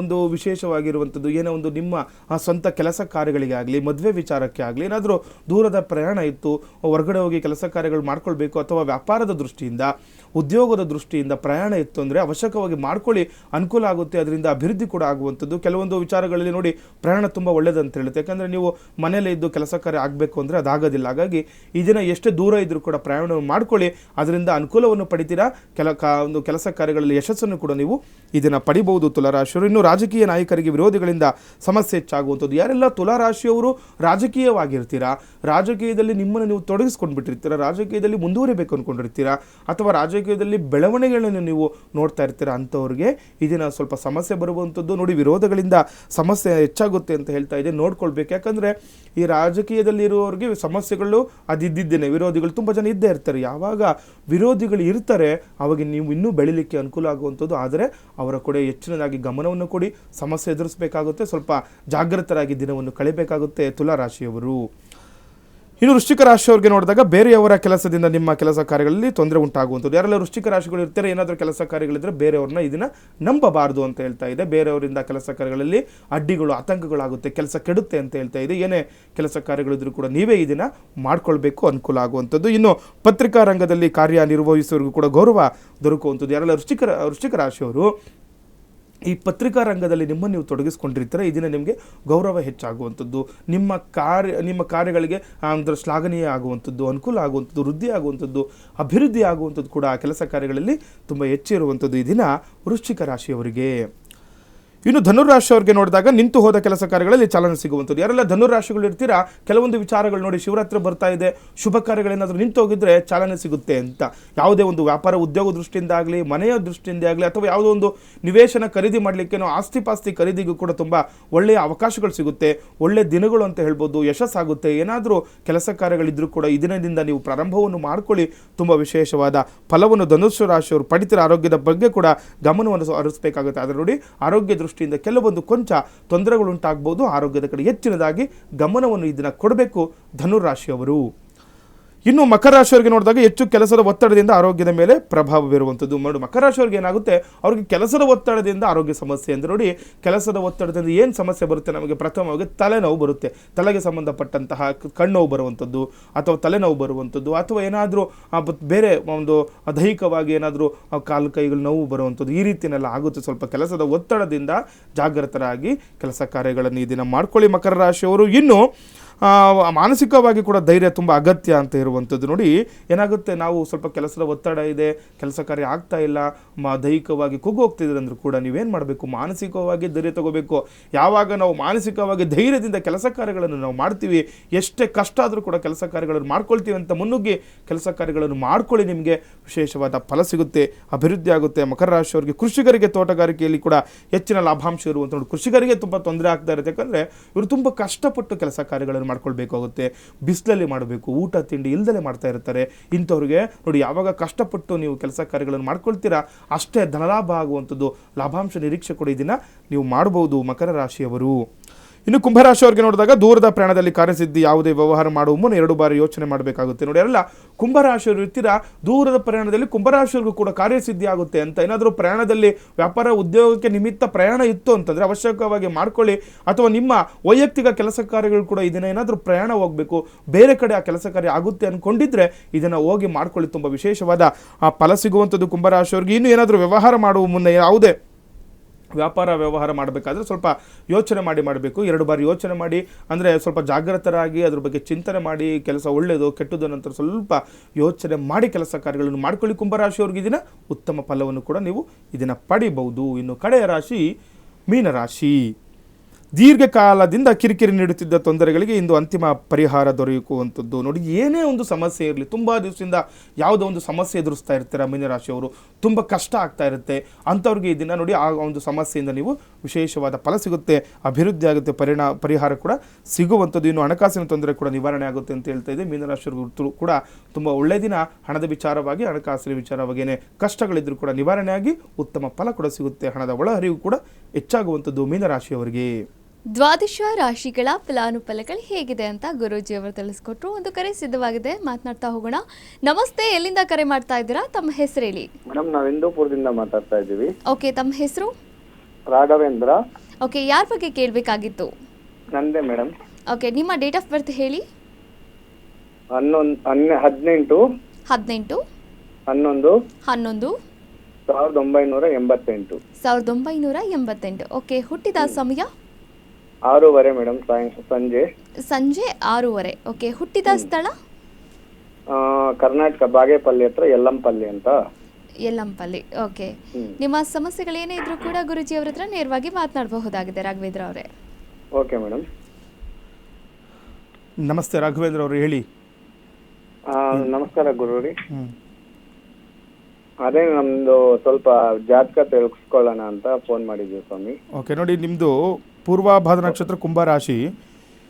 ಒಂದು ವಿಶೇಷವಾಗಿರುವಂಥದ್ದು ಏನೋ ಒಂದು ನಿಮ್ಮ ಸ್ವಂತ ಕೆಲಸ ಕಾರ್ಯಗಳಿಗೆ ಆಗಲಿ, ಮದುವೆ ವಿಚಾರಕ್ಕೆ ಆಗಲಿ ಏನಾದರೂ ದೂರದ ಪ್ರಯಾಣ ಇತ್ತು, ಹೊರಗಡೆ ಹೋಗಿ ಕೆಲಸ ಕಾರ್ಯಗಳು ಮಾಡ್ಕೊಳ್ಬೇಕು, ಅಥವಾ ವ್ಯಾಪಾರದ ದೃಷ್ಟಿಯಿಂದ, ಉದ್ಯೋಗದ ದೃಷ್ಟಿಯಿಂದ ಪ್ರಯಾಣ ಇತ್ತು ಅಂದರೆ ಅವಶ್ಯಕವಾಗಿ ಮಾಡ್ಕೊಳ್ಳಿ, ಅನುಕೂಲ ಆಗುತ್ತೆ, ಅದರಿಂದ ಅಭಿವೃದ್ಧಿ ಕೂಡ ಆಗುವಂಥದ್ದು. ಕೆಲವೊಂದು ವಿಚಾರಗಳಲ್ಲಿ ನೋಡಿ ಪ್ರಯಾಣ ತುಂಬ ಒಳ್ಳೆಯದಂತ ಹೇಳುತ್ತೆ. ಯಾಕಂದರೆ ನೀವು ಮನೆಯಲ್ಲೇ ಇದ್ದು ಕೆಲಸ ಕಾರ್ಯ ಆಗಬೇಕು ಅಂದರೆ ಅದಾಗೋದಿಲ್ಲ. ಹಾಗಾಗಿ ಈ ದಿನ ಎಷ್ಟೇ ದೂರ ಇದ್ದರೂ ಕೂಡ ಪ್ರಯಾಣವನ್ನು ಮಾಡ್ಕೊಳ್ಳಿ, ಅದರಿಂದ ಅನುಕೂಲವನ್ನು ಪಡಿತೀರಾ. ಒಂದು ಕೆಲಸ ಕಾರ್ಯಗಳಲ್ಲಿ ಯಶಸ್ಸನ್ನು ಕೂಡ ನೀವು ಇದನ್ನು ಪಡಿಬಹುದು ತುಲಾರಾಶಿಯವರು. ಇನ್ನು ರಾಜಕೀಯ ನಾಯಕರಿಗೆ ವಿರೋಧಿಗಳಿಂದ ಸಮಸ್ಯೆ ಹೆಚ್ಚಾಗುವಂಥದ್ದು. ಯಾರೆಲ್ಲ ತುಲಾರಾಶಿಯವರು ರಾಜಕೀಯವಾಗಿರ್ತೀರಾ, ರಾಜಕೀಯದಲ್ಲಿ ನಿಮ್ಮನ್ನು ನೀವು ತೊಡಗಿಸ್ಕೊಂಡ್ಬಿಟ್ಟಿರ್ತೀರಾ, ರಾಜಕೀಯದಲ್ಲಿ ಮುಂದುವರಿಬೇಕು ಅಂದ್ಕೊಂಡಿರ್ತೀರಾ, ಅಥವಾ ರಾಜಕೀಯದಲ್ಲಿ ಬೆಳವಣಿಗೆಗಳನ್ನು ನೀವು ನೋಡ್ತಾ ಇರ್ತೀರಾ, ಅಂಥವ್ರಿಗೆ ಇದನ್ನು ಸ್ವಲ್ಪ ಸಮಸ್ಯೆ ಬರುವಂಥದ್ದು. ನೋಡಿ, ವಿರೋಧಗಳಿಂದ ಸಮಸ್ಯೆ ಹೆಚ್ಚಾಗುತ್ತೆ ಅಂತ ಹೇಳ್ತಾ ಇದೆ, ನೋಡ್ಕೊಳ್ಬೇಕು. ಯಾಕಂದರೆ ಈ ರಾಜಕೀಯದಲ್ಲಿ ಇರುವವರಿಗೆ ಸಮಸ್ಯೆಗಳು ಅದಿದ್ದೇನೆ, ವಿರೋಧಿಗಳು ತುಂಬ ಜನ ಇದ್ದೇ ಇರ್ತಾರೆ. ಯಾವಾಗ ವಿರೋಧಿಗಳು ಇರ್ತಾರೆ ಅವಾಗ ನೀವು ಇನ್ನೂ ಬೆಳಿಲಿಕ್ಕೆ ಅನುಕೂಲ ಆಗುವಂಥದ್ದು. ಆದರೆ ಅವರ ಕೂಡ ಹೆಚ್ಚಿನದಾಗಿ ಗಮನವನ್ನು ಕೊಡಿ, ಸಮಸ್ಯೆ ಎದುರಿಸಬೇಕಾಗುತ್ತೆ, ಸ್ವಲ್ಪ ಜಾಗೃತರಾಗಿ ದಿನವನ್ನು ಕಳೆಯಬೇಕಾಗುತ್ತೆ ತುಲಾ ರಾಶಿಯವರು. ಇನ್ನು ವೃಶ್ಚಿಕ ರಾಶಿಯವರಿಗೆ ನೋಡಿದಾಗ ಬೇರೆಯವರ ಕೆಲಸದಿಂದ ನಿಮ್ಮ ಕೆಲಸ ಕಾರ್ಯಗಳಲ್ಲಿ ತೊಂದರೆ ಉಂಟಾಗುವಂಥದ್ದು. ಯಾರೆಲ್ಲ ವೃಶ್ಚಿಕ ರಾಶಿಗಳು ಇರ್ತಾರೆ, ಏನಾದರೂ ಕೆಲಸ ಕಾರ್ಯಗಳಿದ್ದರೆ ಬೇರೆಯವ್ರನ್ನ ಇದನ್ನು ನಂಬಬಾರ್ದು ಅಂತ ಹೇಳ್ತಾ ಇದೆ. ಬೇರೆಯವರಿಂದ ಕೆಲಸ ಕಾರ್ಯಗಳಲ್ಲಿ ಅಡ್ಡಿಗಳು, ಆತಂಕಗಳಾಗುತ್ತೆ, ಕೆಲಸ ಕೆಡುತ್ತೆ ಅಂತ ಹೇಳ್ತಾ ಇದೆ. ಏನೇ ಕೆಲಸ ಕಾರ್ಯಗಳಿದ್ರೂ ಕೂಡ ನೀವೇ ಇದನ್ನು ಮಾಡ್ಕೊಳ್ಬೇಕು, ಅನುಕೂಲ ಆಗುವಂಥದ್ದು. ಇನ್ನು ಪತ್ರಿಕಾ ರಂಗದಲ್ಲಿ ಕಾರ್ಯನಿರ್ವಹಿಸುವವರಿಗೂ ಕೂಡ ಗೌರವ ದೊರಕುವಂಥದ್ದು. ಯಾರೆಲ್ಲ ವೃಶ್ಚಿಕ ರಾಶಿಯವರು ಈ ಪತ್ರಿಕಾ ರಂಗದಲ್ಲಿ ನಿಮ್ಮನ್ನು ನೀವು ತೊಡಗಿಸ್ಕೊಂಡಿರ್ತಾರೆ, ಇದನ್ನು ನಿಮಗೆ ಗೌರವ ಹೆಚ್ಚಾಗುವಂಥದ್ದು, ನಿಮ್ಮ ಕಾರ್ಯಗಳಿಗೆ ಅಂದರೆ ಶ್ಲಾಘನೀಯ ಆಗುವಂಥದ್ದು, ಅನುಕೂಲ ಆಗುವಂಥದ್ದು, ವೃದ್ಧಿ ಆಗುವಂಥದ್ದು, ಅಭಿವೃದ್ಧಿ ಆಗುವಂಥದ್ದು ಕೂಡ ಕೆಲಸ ಕಾರ್ಯಗಳಲ್ಲಿ ತುಂಬ ಹೆಚ್ಚಿರುವಂಥದ್ದು ಈ ದಿನ ವೃಶ್ಚಿಕ ರಾಶಿಯವರಿಗೆ. ಇನ್ನು ಧನುರಾಶಿಯವರಿಗೆ ನೋಡಿದಾಗ ನಿಂತು ಹೋದ ಕೆಲಸ ಕಾರ್ಯಗಳಲ್ಲಿ ಚಾಲನೆ ಸಿಗುವಂಥದ್ದು. ಯಾರೆಲ್ಲ ಧನುರಾಶಿಗಳು ಇರ್ತೀರಾ, ಕೆಲವೊಂದು ವಿಚಾರಗಳು ನೋಡಿ, ಶಿವರಾತ್ರಿ ಬರ್ತಾ ಇದೆ, ಶುಭ ಕಾರ್ಯಗಳೇನಾದರೂ ನಿಂತು ಹೋಗಿದ್ರೆ ಚಾಲನೆ ಸಿಗುತ್ತೆ ಅಂತ. ಯಾವುದೇ ಒಂದು ವ್ಯಾಪಾರ ಉದ್ಯೋಗ ದೃಷ್ಟಿಯಿಂದ ಆಗಲಿ, ಮನೆಯ ದೃಷ್ಟಿಯಿಂದ ಆಗಲಿ, ಅಥವಾ ಯಾವುದೋ ಒಂದು ನಿವೇಶನ ಖರೀದಿ ಮಾಡಲಿಕ್ಕೇನೋ ಆಸ್ತಿ ಪಾಸ್ತಿ ಖರೀದಿಗೂ ಕೂಡ ತುಂಬ ಒಳ್ಳೆಯ ಅವಕಾಶಗಳು ಸಿಗುತ್ತೆ, ಒಳ್ಳೆಯ ದಿನಗಳು ಅಂತ ಹೇಳ್ಬೋದು, ಯಶಸ್ಸಾಗುತ್ತೆ. ಏನಾದರೂ ಕೆಲಸ ಕಾರ್ಯಗಳಿದ್ರೂ ಕೂಡ ಈ ದಿನದಿಂದ ನೀವು ಪ್ರಾರಂಭವನ್ನು ಮಾಡ್ಕೊಳ್ಳಿ, ತುಂಬ ವಿಶೇಷವಾದ ಫಲವನ್ನು ಧನುಸ್ಸು ರಾಶಿಯವರು ಪಡಿತೀರ. ಆರೋಗ್ಯದ ಬಗ್ಗೆ ಕೂಡ ಗಮನವನ್ನು ಹರಿಸಬೇಕಾಗುತ್ತೆ. ಆದರೆ ನೋಡಿ, ಆರೋಗ್ಯ ದೃಷ್ಟಿಯಿಂದ ಕೆಲವೊಂದು ಕೊಂಚ ತೊಂದರೆಗಳುಂಟಾಗಬಹುದು. ಆರೋಗ್ಯದ ಕಡೆ ಹೆಚ್ಚಿನದಾಗಿ ಗಮನವನ್ನು ಇದನ್ನು ಕೊಡಬೇಕು ಧನುರಾಶಿಯವರು. ಇನ್ನು ಮಕರ ರಾಶಿಯವರಿಗೆ ನೋಡಿದಾಗ ಹೆಚ್ಚು ಕೆಲಸದ ಒತ್ತಡದಿಂದ ಆರೋಗ್ಯದ ಮೇಲೆ ಪ್ರಭಾವ ಬೀರುವಂಥದ್ದು. ನೋಡಿ, ಮಕರ ರಾಶಿಯವರಿಗೆ ಏನಾಗುತ್ತೆ, ಅವ್ರಿಗೆ ಕೆಲಸದ ಒತ್ತಡದಿಂದ ಆರೋಗ್ಯ ಸಮಸ್ಯೆ ಅಂದರೆ ನೋಡಿ, ಕೆಲಸದ ಒತ್ತಡದಿಂದ ಏನು ಸಮಸ್ಯೆ ಬರುತ್ತೆ ನಮಗೆ, ಪ್ರಥಮವಾಗಿ ತಲೆನೋವು ಬರುತ್ತೆ. ತಲೆಗೆ ಸಂಬಂಧಪಟ್ಟಂತಹ ಕಣ್ಣೋವು ಬರುವಂಥದ್ದು, ಅಥವಾ ತಲೆನೋವು ಬರುವಂಥದ್ದು, ಅಥವಾ ಏನಾದರೂ ಬೇರೆ ಒಂದು ದೈಹಿಕವಾಗಿ ಏನಾದರೂ ಕಾಲು ಕೈಗಳು ನೋವು ಬರುವಂಥದ್ದು, ಈ ರೀತಿಯೆಲ್ಲ ಆಗುತ್ತೆ. ಸ್ವಲ್ಪ ಕೆಲಸದ ಒತ್ತಡದಿಂದ ಜಾಗೃತರಾಗಿ ಕೆಲಸ ಕಾರ್ಯಗಳನ್ನು ಈ ದಿನ ಮಾಡ್ಕೊಳ್ಳಿ ಮಕರ ರಾಶಿಯವರು. ಇನ್ನು ಮಾನಸಿಕವಾಗಿ ಕೂಡ ಧೈರ್ಯ ತುಂಬ ಅಗತ್ಯ ಅಂತ ಇರುವಂಥದ್ದು. ನೋಡಿ, ಏನಾಗುತ್ತೆ, ನಾವು ಸ್ವಲ್ಪ ಕೆಲಸದ ಒತ್ತಡ ಇದೆ, ಕೆಲಸ ಕಾರ್ಯ ಆಗ್ತಾ ಇಲ್ಲ, ದೈಹಿಕವಾಗಿ ಕುಗ್ಗು ಹೋಗ್ತಿದ್ರೆ ಅಂದರೂ ಕೂಡ ನೀವೇನು ಮಾಡಬೇಕು, ಮಾನಸಿಕವಾಗಿ ಧೈರ್ಯ ತಗೋಬೇಕು. ಯಾವಾಗ ನಾವು ಮಾನಸಿಕವಾಗಿ ಧೈರ್ಯದಿಂದ ಕೆಲಸ ಕಾರ್ಯಗಳನ್ನು ನಾವು ಮಾಡ್ತೀವಿ, ಎಷ್ಟೇ ಕಷ್ಟ ಆದರೂ ಕೂಡ ಕೆಲಸ ಕಾರ್ಯಗಳನ್ನು ಮಾಡ್ಕೊಳ್ತೀವಿ ಅಂತ ಮುನ್ನುಗ್ಗಿ ಕೆಲಸ ಕಾರ್ಯಗಳನ್ನು ಮಾಡ್ಕೊಳ್ಳಿ, ನಿಮಗೆ ವಿಶೇಷವಾದ ಫಲ ಸಿಗುತ್ತೆ, ಅಭಿವೃದ್ಧಿ ಆಗುತ್ತೆ. ಮಕರ ರಾಶಿಯವರಿಗೆ ಕೃಷಿಕರಿಗೆ ತೋಟಗಾರಿಕೆಯಲ್ಲಿ ಕೂಡ ಹೆಚ್ಚಿನ ಲಾಭಾಂಶ ಇರುವಂಥ ನೋಡಿ, ಕೃಷಿಕರಿಗೆ ತುಂಬ ತೊಂದರೆ ಆಗ್ತಾ ಇರುತ್ತೆ. ಯಾಕಂದರೆ ಇವರು ತುಂಬ ಕಷ್ಟಪಟ್ಟು ಕೆಲಸ ಕಾರ್ಯಗಳನ್ನು ಮಾಡ್ಕೊಳ್ಬೇಕಾಗುತ್ತೆ, ಬಿಸಿಲಲ್ಲಿ ಮಾಡಬೇಕು, ಊಟ ತಿಂಡಿ ಇಲ್ದಲೇ ಮಾಡ್ತಾ ಇರ್ತಾರೆ. ಇಂಥವ್ರಿಗೆ ನೋಡಿ, ಯಾವಾಗ ಕಷ್ಟಪಟ್ಟು ನೀವು ಕೆಲಸ ಕಾರ್ಯಗಳನ್ನು ಮಾಡ್ಕೊಳ್ತೀರಾ ಅಷ್ಟೇ ಧನಲಾಭ ಆಗುವಂಥದ್ದು, ಲಾಭಾಂಶ ನಿರೀಕ್ಷೆ ಕೂಡ ಇದನ್ನು ನೀವು ಮಾಡಬಹುದು ಮಕರ ರಾಶಿಯವರು. ಇನ್ನು ಕುಂಭರಾಶಿಯವರಿಗೆ ನೋಡಿದಾಗ ದೂರದ ಪ್ರಯಾಣದಲ್ಲಿ ಕಾರ್ಯಸಿದ್ಧಿ, ಯಾವುದೇ ವ್ಯವಹಾರ ಮಾಡುವ ಮುನ್ನ 2 ಬಾರಿ ಯೋಚನೆ ಮಾಡಬೇಕಾಗುತ್ತೆ. ನೋಡಿ, ಎಲ್ಲ ಕುಂಭರಾಶಿಯವರು ಇರ್ತೀರಾ, ದೂರದ ಪ್ರಯಾಣದಲ್ಲಿ ಕುಂಭರಾಶಿಯವರಿಗೂ ಕೂಡ ಕಾರ್ಯಸಿದ್ಧಿ ಆಗುತ್ತೆ ಅಂತ. ಏನಾದರೂ ಪ್ರಯಾಣದಲ್ಲಿ ವ್ಯಾಪಾರ ಉದ್ಯೋಗಕ್ಕೆ ನಿಮಿತ್ತ ಪ್ರಯಾಣ ಇತ್ತು ಅಂತಂದರೆ ಅವಶ್ಯಕವಾಗಿ ಮಾಡ್ಕೊಳ್ಳಿ. ಅಥವಾ ನಿಮ್ಮ ವೈಯಕ್ತಿಕ ಕೆಲಸ ಕಾರ್ಯಗಳು ಕೂಡ ಇದನ್ನು ಏನಾದರೂ ಪ್ರಯಾಣ ಹೋಗಬೇಕು, ಬೇರೆ ಕಡೆ ಆ ಕೆಲಸ ಕಾರ್ಯ ಆಗುತ್ತೆ ಅಂದ್ಕೊಂಡಿದ್ರೆ ಇದನ್ನು ಹೋಗಿ ಮಾಡ್ಕೊಳ್ಳಿ, ತುಂಬ ವಿಶೇಷವಾದ ಫಲ ಸಿಗುವಂಥದ್ದು ಕುಂಭರಾಶಿಯವರಿಗೆ. ಇನ್ನು ಏನಾದರೂ ವ್ಯವಹಾರ ಮಾಡುವ ಮುನ್ನ, ಯಾವುದೇ ವ್ಯಾಪಾರ ವ್ಯವಹಾರ ಮಾಡಬೇಕಾದ್ರೆ ಸ್ವಲ್ಪ ಯೋಚನೆ ಮಾಡಬೇಕು. 2 ಬಾರಿ ಯೋಚನೆ ಮಾಡಿ, ಅಂದರೆ ಸ್ವಲ್ಪ ಜಾಗೃತರಾಗಿ ಅದ್ರ ಬಗ್ಗೆ ಚಿಂತನೆ ಮಾಡಿ, ಕೆಲಸ ಒಳ್ಳೆಯದು ಕೆಟ್ಟದ್ದು ನಂತರ ಸ್ವಲ್ಪ ಯೋಚನೆ ಮಾಡಿ ಕೆಲಸ ಕಾರ್ಯಗಳನ್ನು ಮಾಡ್ಕೊಳ್ಳಿ. ಕುಂಭರಾಶಿಯವ್ರಿಗೆ ಇದನ್ನು ಉತ್ತಮ ಫಲವನ್ನು ಕೂಡ ನೀವು ಇದನ್ನು ಪಡಿಬಹುದು. ಇನ್ನು ಕಡೆಯ ರಾಶಿ ಮೀನರಾಶಿ. ದೀರ್ಘಕಾಲದಿಂದ ಕಿರಿಕಿರಿ ನೀಡುತ್ತಿದ್ದ ತೊಂದರೆಗಳಿಗೆ ಇಂದು ಅಂತಿಮ ಪರಿಹಾರ ದೊರೆಯುವಂಥದ್ದು. ನೋಡಿ, ಏನೇ ಒಂದು ಸಮಸ್ಯೆ ಇರಲಿ, ತುಂಬ ದಿವಸದಿಂದ ಯಾವುದೋ ಒಂದು ಸಮಸ್ಯೆ ಎದುರಿಸ್ತಾ ಇರ್ತೀರ ಮೀನರಾಶಿಯವರು, ತುಂಬ ಕಷ್ಟ ಆಗ್ತಾ ಇರುತ್ತೆ, ಅಂಥವ್ರಿಗೆ ಈ ದಿನ ನೋಡಿ ಆ ಒಂದು ಸಮಸ್ಯೆಯಿಂದ ನೀವು ವಿಶೇಷವಾದ ಫಲ ಸಿಗುತ್ತೆ, ಅಭಿವೃದ್ಧಿ ಆಗುತ್ತೆ, ಪರಿಹಾರ ಕೂಡ ಸಿಗುವಂಥದ್ದು. ಇನ್ನು ಹಣಕಾಸಿನ ತೊಂದರೆ ಕೂಡ ನಿವಾರಣೆ ಆಗುತ್ತೆ ಅಂತ ಹೇಳ್ತಾ ಇದೆ. ಮೀನರಾಶಿಯವರು ಕೂಡ ತುಂಬ ಒಳ್ಳೆಯ ದಿನ, ಹಣದ ವಿಚಾರವಾಗಿ, ಹಣಕಾಸಿನ ವಿಚಾರವಾಗಿ ಏನೇ ಕಷ್ಟಗಳಿದ್ರೂ ಕೂಡ ನಿವಾರಣೆ ಆಗಿ ಉತ್ತಮ ಫಲ ಕೂಡ ಸಿಗುತ್ತೆ, ಹಣದ ಒಳಹರಿವು ಕೂಡ ಹೆಚ್ಚಾಗುವಂಥದ್ದು ಮೀನರಾಶಿಯವರಿಗೆ. ದ್ವಾದಶ ರಾಶಿಗಳ ಫಲಾನುಫಲಗಳು ಹೇಗಿದೆ ಅಂತ ಗುರೂಜಿ ಅವರು ತಿಳಿಸ್ಕೊಟ್ರು. ಒಂದು ಕರೆ ಸಿದ್ಧವಾಗಿದೆ, ಮಾತನಾಡ್ತಾ ಹೋಗೋಣ. ನಮಸ್ತೆ, ಎಲ್ಲಿಂದ ಕರೆ ಮಾಡ್ತಾ ಇದ್ದೀರಾ? ತಮ್ಮ ಹೆಸರು ಹೇಳಿ. ಮೇಡಮ್, ನಾವು ಹಿಂದೂಪುರದಿಂದ ಮಾತಾಡ್ತಾ ಇದ್ದೀವಿ. ಓಕೆ, ತಮ್ಮ ಹೆಸರು? ರಾಘವೇಂದ್ರ. ಓಕೆ, ಯಾರ ಬಗ್ಗೆ ಕೇಳಬೇಕಾಗಿತ್ತು? ನಂದೇ ಮೇಡಮ್. ಓಕೆ, ನಿಮ್ಮ ಡೇಟ್ ಆಫ್ ಬರ್ತ್ ಹೇಳಿ. 18 18 11 11 1988. 1988. ಓಕೆ, ಹುಟ್ಟಿದ ಸಮಯ? 6:30 ಮೇಡಮ್, ಸಂಜೆ. ಸಂಜೆ 6:30. ಓಕೆ, ಹುಟ್ಟಿದ ಸ್ಥಳ? ಕರ್ನಾಟಕ ಬಾಗೇಪಲ್ಲಿ ಹತ್ರ ಯಲ್ಲಂಪಲ್ಲಿ ಅಂತ. ಯಲ್ಲಂಪಲ್ಲಿ. ಓಕೆ, ನಿಮ್ಮ ಸಮಸ್ಯೆಗಳೇನೇ ಇದ್ರೂ ಕೂಡ ಗುರುಜಿ ಅವ್ರ ಹತ್ರ ನೇರವಾಗಿ ಮಾತನಾಡಬಹುದಾಗಿದೆ ರಾಘವೇಂದ್ರ ಅವರೇ. Okay madam. ನಮಸ್ತೆ ರಾಘವೇಂದ್ರ ಅವರು, ಹೇಳಿ. ನಮಸ್ಕಾರ ಗುರುರಿ. ಅದೇ ನಮ್ದು ಸ್ವಲ್ಪ ಜಾತಕ ತಿಳಿಸ್ಕೊಳ್ಳೋಣ ಅಂತ ಫೋನ್ ಮಾಡಿದ್ವಿ ಸ್ವಾಮಿ. ಓಕೆ, ನೋಡಿ, ನಿಮ್ಮದು ಪೂರ್ವಾಭಾದ್ರ ನಕ್ಷತ್ರ ಕುಂಭರಾಶಿ.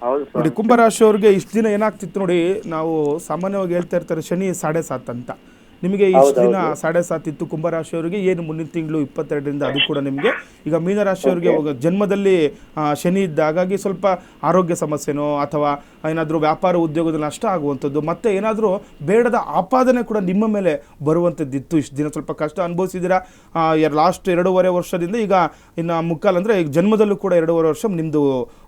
ಹೌದು ನೋಡಿ, ಕುಂಭರಾಶಿಯವ್ರಿಗೆ ಇಷ್ಟು ದಿನ ಏನಾಗ್ತಿತ್ತು ನೋಡಿ, ನಾವು ಸಾಮಾನ್ಯವಾಗಿ ಹೇಳ್ತಾ ಇರ್ತಾರೆ ಶನಿ 7.5 ಅಂತ. ನಿಮಗೆ ಇಷ್ಟು ದಿನ 7.5 ಇತ್ತು ಕುಂಭರಾಶಿಯವರಿಗೆ. ಏನು ಮುಂದಿನ ತಿಂಗಳು 22ರಿಂದ ಅದು ಕೂಡ ನಿಮಗೆ ಈಗ ಮೀನರಾಶಿಯವರಿಗೆ ಜನ್ಮದಲ್ಲಿ ಶನಿ ಇದ್ದ, ಹಾಗಾಗಿ ಸ್ವಲ್ಪ ಆರೋಗ್ಯ ಸಮಸ್ಯೆನೋ ಅಥವಾ ಏನಾದರೂ ವ್ಯಾಪಾರ ಉದ್ಯೋಗದಲ್ಲಿ ನಷ್ಟ ಆಗುವಂಥದ್ದು, ಮತ್ತು ಏನಾದರೂ ಬೇಡದ ಆಪಾದನೆ ಕೂಡ ನಿಮ್ಮ ಮೇಲೆ ಬರುವಂಥದ್ದಿತ್ತು. ಇಷ್ಟು ದಿನ ಸ್ವಲ್ಪ ಕಷ್ಟ ಅನುಭವಿಸಿದ್ದೀರಾ. ಲಾಸ್ಟ್ 2.5 ವರ್ಷದಿಂದ ಈಗ ಇನ್ನು ಮುಕ್ಕಾಲು ಅಂದರೆ ಈಗ ಜನ್ಮದಲ್ಲೂ ಕೂಡ 2.5 ವರ್ಷ ನಿಮ್ಮದು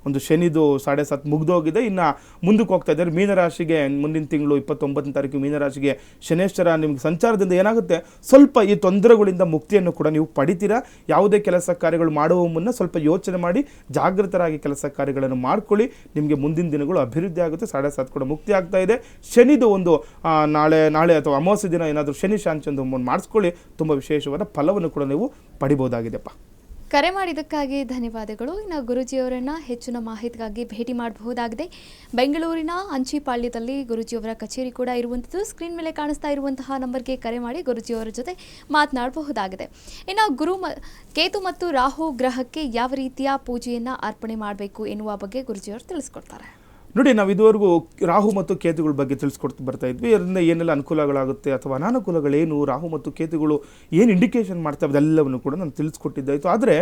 ಒಂದು ಶನಿದು 7.5 ಮುಗ್ದೋಗಿದೆ. ಇನ್ನು ಮುಂದಕ್ಕೆ ಹೋಗ್ತಾ ಇದ್ದಾರೆ. ಮೀನರಾಶಿಗೆ ಮುಂದಿನ ತಿಂಗಳು 29ನೇ ತಾರೀಕು ಮೀನರಾಶಿಗೆ ಶನೇಶ್ವರ ನಿಮ್ಗೆ ಸಂಚಾರದಿಂದ ಏನಾಗುತ್ತೆ, ಸ್ವಲ್ಪ ಈ ತೊಂದರೆಗಳಿಂದ ಮುಕ್ತಿಯನ್ನು ಕೂಡ ನೀವು ಪಡಿತೀರಾ. ಯಾವುದೇ ಕೆಲಸ ಕಾರ್ಯಗಳು ಮಾಡುವ ಮುನ್ನ ಸ್ವಲ್ಪ ಯೋಚನೆ ಮಾಡಿ ಜಾಗೃತರಾಗಿ ಕೆಲಸ ಕಾರ್ಯಗಳನ್ನು ಮಾಡ್ಕೊಳ್ಳಿ. ನಿಮಗೆ ಮುಂದಿನ ದಿನಗಳು ಅಭಿವೃದ್ಧಿ ಆಗುತ್ತೆ. 7.5 ಕೂಡ ಮುಕ್ತಿ ಆಗ್ತಾ ಇದೆ. ಶನಿದು ಒಂದು ನಾಳೆ ಅಥವಾ ಅಮಾವಾಸ್ಯೆ ದಿನ ಏನಾದರೂ ಶನಿ ಶಾಂತಿ ಒಂದು ಮಾಡಿಸ್ಕೊಳ್ಳಿ. ತುಂಬ ವಿಶೇಷವಾದ ಫಲವನ್ನು ಕೂಡ ನೀವು ಪಡಿಬೋದಾಗಿದೆಪ್ಪ. ಕರೆ ಮಾಡಿದ್ದಕ್ಕಾಗಿ ಧನ್ಯವಾದಗಳು. ಇನ್ನು ಗುರೂಜಿಯವರನ್ನು ಹೆಚ್ಚಿನ ಮಾಹಿತಿಗಾಗಿ ಭೇಟಿ ಮಾಡಬಹುದಾಗಿದೆ. ಬೆಂಗಳೂರಿನ ಅಂಚಿಪಾಳ್ಯದಲ್ಲಿ ಗುರೂಜಿಯವರ ಕಚೇರಿ ಕೂಡ ಇರುವಂಥದ್ದು. ಸ್ಕ್ರೀನ್ ಮೇಲೆ ಕಾಣಿಸ್ತಾ ಇರುವಂತಹ ನಂಬರ್ಗೆ ಕರೆ ಮಾಡಿ ಗುರೂಜಿಯವರ ಜೊತೆ ಮಾತನಾಡಬಹುದಾಗಿದೆ. ಇನ್ನು ಕೇತು ಮತ್ತು ರಾಹು ಗ್ರಹಕ್ಕೆ ಯಾವ ರೀತಿಯ ಪೂಜೆಯನ್ನು ಅರ್ಪಣೆ ಮಾಡಬೇಕು ಎನ್ನುವ ಬಗ್ಗೆ ಗುರೂಜಿಯವರು ತಿಳಿಸ್ಕೊಡ್ತಾರೆ. ನೋಡಿ, ನಾವು ಇದುವರೆಗೂ ರಾಹು ಮತ್ತು ಕೇತುಗಳ ಬಗ್ಗೆ ತಿಳಿಸ್ಕೊಡ್ತಾ ಬರ್ತಾ ಇದ್ವಿ. ಅದರಿಂದ ಏನೆಲ್ಲ ಅನುಕೂಲಗಳಾಗುತ್ತೆ ಅಥವಾ ಅನಾನುಕೂಲಗಳೇನು, ರಾಹು ಮತ್ತು ಕೇತುಗಳು ಏನು ಇಂಡಿಕೇಶನ್ ಮಾಡ್ತವೆ, ಅದೆಲ್ಲವನ್ನು ಕೂಡ ನಾನು ತಿಳಿಸ್ಕೊಟ್ಟಿದ್ದಾಯಿತು. ಆದರೆ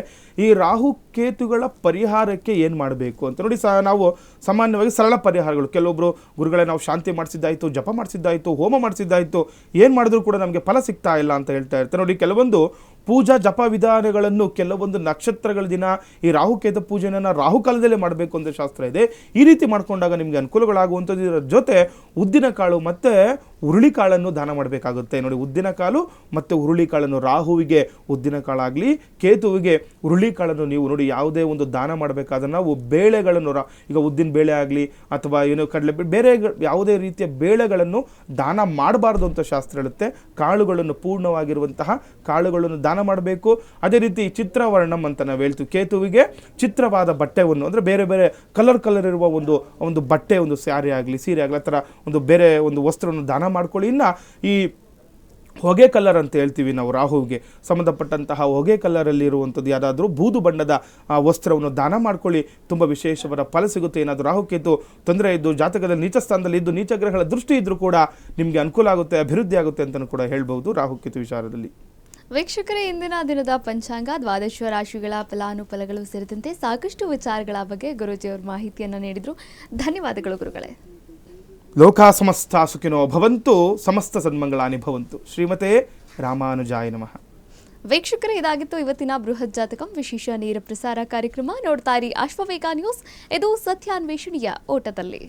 ಈ ರಾಹು ಕೇತುಗಳ ಪರಿಹಾರಕ್ಕೆ ಏನು ಮಾಡಬೇಕು ಅಂತ ನೋಡಿ, ನಾವು ಸಾಮಾನ್ಯವಾಗಿ ಸರಳ ಪರಿಹಾರಗಳು, ಕೆಲವೊಬ್ಬರು ಗುರುಗಳೇ ನಾವು ಶಾಂತಿ ಮಾಡಿಸಿದ್ದಾಯಿತು, ಜಪ ಮಾಡಿಸಿದ್ದಾಯಿತು, ಹೋಮ ಮಾಡಿಸಿದ್ದಾಯಿತು, ಏನು ಮಾಡಿದ್ರೂ ಕೂಡ ನಮಗೆ ಫಲ ಸಿಗ್ತಾ ಇಲ್ಲ ಅಂತ ಹೇಳ್ತಾ ಇರ್ತಾರೆ. ನೋಡಿ, ಕೆಲವೊಂದು ಪೂಜಾ ಜಪ ವಿಧಾನಗಳನ್ನು ಕೆಲವೊಂದು ನಕ್ಷತ್ರಗಳ ದಿನ ಈ ರಾಹುಕೇತು ಪೂಜೆಯನ್ನು ರಾಹುಕಾಲದಲ್ಲೇ ಮಾಡಬೇಕು ಅಂತ ಶಾಸ್ತ್ರ ಇದೆ. ಈ ರೀತಿ ಮಾಡ್ಕೊಂಡಾಗ ನಿಮಗೆ ಅನುಕೂಲಗಳಾಗುವಂಥದ್ದು. ಇದರ ಜೊತೆ ಉದ್ದಿನ ಕಾಳು ಮತ್ತು ಹುರುಳಿಕಾಳನ್ನು ದಾನ ಮಾಡಬೇಕಾಗುತ್ತೆ. ನೋಡಿ, ಉದ್ದಿನ ಕಾಳು ಮತ್ತು ಹುರುಳಿಕಾಳನ್ನು, ರಾಹುವಿಗೆ ಉದ್ದಿನ ಕಾಳಾಗಲಿ ಕೇತುವಿಗೆ ಹುರುಳಿಕಾಳನ್ನು ನೀವು ನೋಡಿ ಯಾವುದೇ ಒಂದು ದಾನ ಮಾಡಬೇಕಾದ್ರೆ ನಾವು ಬೇಳೆಗಳನ್ನು, ಈಗ ಉದ್ದಿನ ಬೇಳೆ ಆಗಲಿ ಅಥವಾ ಏನೋ ಕಡಲೆ ಬೇರೆ ಯಾವುದೇ ರೀತಿಯ ಬೇಳೆಗಳನ್ನು ದಾನ ಮಾಡಬಾರ್ದು ಅಂತ ಶಾಸ್ತ್ರ ಹೇಳುತ್ತೆ. ಕಾಳುಗಳನ್ನು, ಪೂರ್ಣವಾಗಿರುವಂತಹ ಕಾಳುಗಳನ್ನು ದಾನ ಮಾಡಬೇಕು. ಅದೇ ರೀತಿ ಚಿತ್ರವರ್ಣಂ ಅಂತ ನಾವು ಹೇಳ್ತೀವಿ. ಕೇತುವಿಗೆ ಚಿತ್ರವಾದ ಬಟ್ಟೆಯನ್ನು ಅಂದರೆ ಬೇರೆ ಬೇರೆ ಕಲರ್ ಇರುವ ಒಂದು ಬಟ್ಟೆ, ಒಂದು ಸ್ಯಾರಿ ಆಗಲಿ ಸೀರೆ ಆಗಲಿ ಆ ಥರ ಒಂದು ಬೇರೆ ಒಂದು ವಸ್ತ್ರವನ್ನು ದಾನ ಮಾಡ್ಕೊಳ್ಳಿ. ಇನ್ನು ಈ ಹೊಗೆ ಕಲರ್ ಅಂತ ಹೇಳ್ತೀವಿ ನಾವು, ರಾಹುವಿಗೆ ಸಂಬಂಧಪಟ್ಟಂತಹ ಹೊಗೆ ಕಲರಲ್ಲಿ ಇರುವಂಥದ್ದು ಯಾವುದಾದ್ರೂ ಬೂದು ಬಣ್ಣದ ವಸ್ತ್ರವನ್ನು ದಾನ ಮಾಡ್ಕೊಳ್ಳಿ. ತುಂಬ ವಿಶೇಷವಾದ ಫಲ ಸಿಗುತ್ತೆ. ಏನಾದರೂ ರಾಹುಕೇತು ತೊಂದರೆ ಇದ್ದು ಜಾತಕದಲ್ಲಿ ನೀಚ ಸ್ಥಾನದಲ್ಲಿ ಇದ್ದು ನೀಚ ಗ್ರಹಗಳ ದೃಷ್ಟಿ ಇದ್ದರೂ ಕೂಡ ನಿಮಗೆ ಅನುಕೂಲ ಆಗುತ್ತೆ, ಅಭಿವೃದ್ಧಿ ಆಗುತ್ತೆ ಅಂತಲೂ ಕೂಡ ಹೇಳ್ಬೋದು ರಾಹುಕೇತು ವಿಚಾರದಲ್ಲಿ. ವೀಕ್ಷಕರೇ, ಇಂದಿನ ದಿನದ ಪಂಚಾಂಗ, ದ್ವಾದಶ ರಾಶಿಗಳ ಫಲಾನುಫಲಗಳು ಸೇರಿದಂತೆ ಸಾಕಷ್ಟು ವಿಚಾರಗಳ ಬಗ್ಗೆ ಗುರೂಜಿಯವರು ಮಾಹಿತಿಯನ್ನು ನೀಡಿದರು. ಧನ್ಯವಾದಗಳು ಗುರುಗಳೇ. ಲೋಕಾ ಸಮಸ್ತ ಸುಖಿನೋ ಭವಂತು, ಸಮಸ್ತ ಸನ್ಮಂಗಳಾನಿ ಭವಂತು. ಶ್ರೀಮತೆ ರಾಮಾನುಜಾಯ ನಮಃ. ವೀಕ್ಷಕರೇ, ಇದಾಗಿತ್ತು ಇವತ್ತಿನ ಬೃಹತ್ ಜಾತಕಂ ವಿಶೇಷ ನೇರ ಪ್ರಸಾರ ಕಾರ್ಯಕ್ರಮ. ನೋಡ್ತಾ ಇರಿ ಅಶ್ವವೇಗ ನ್ಯೂಸ್. ಇದು ಸತ್ಯಾನ್ವೇಷಣೆಯ ಓಟದಲ್ಲಿ.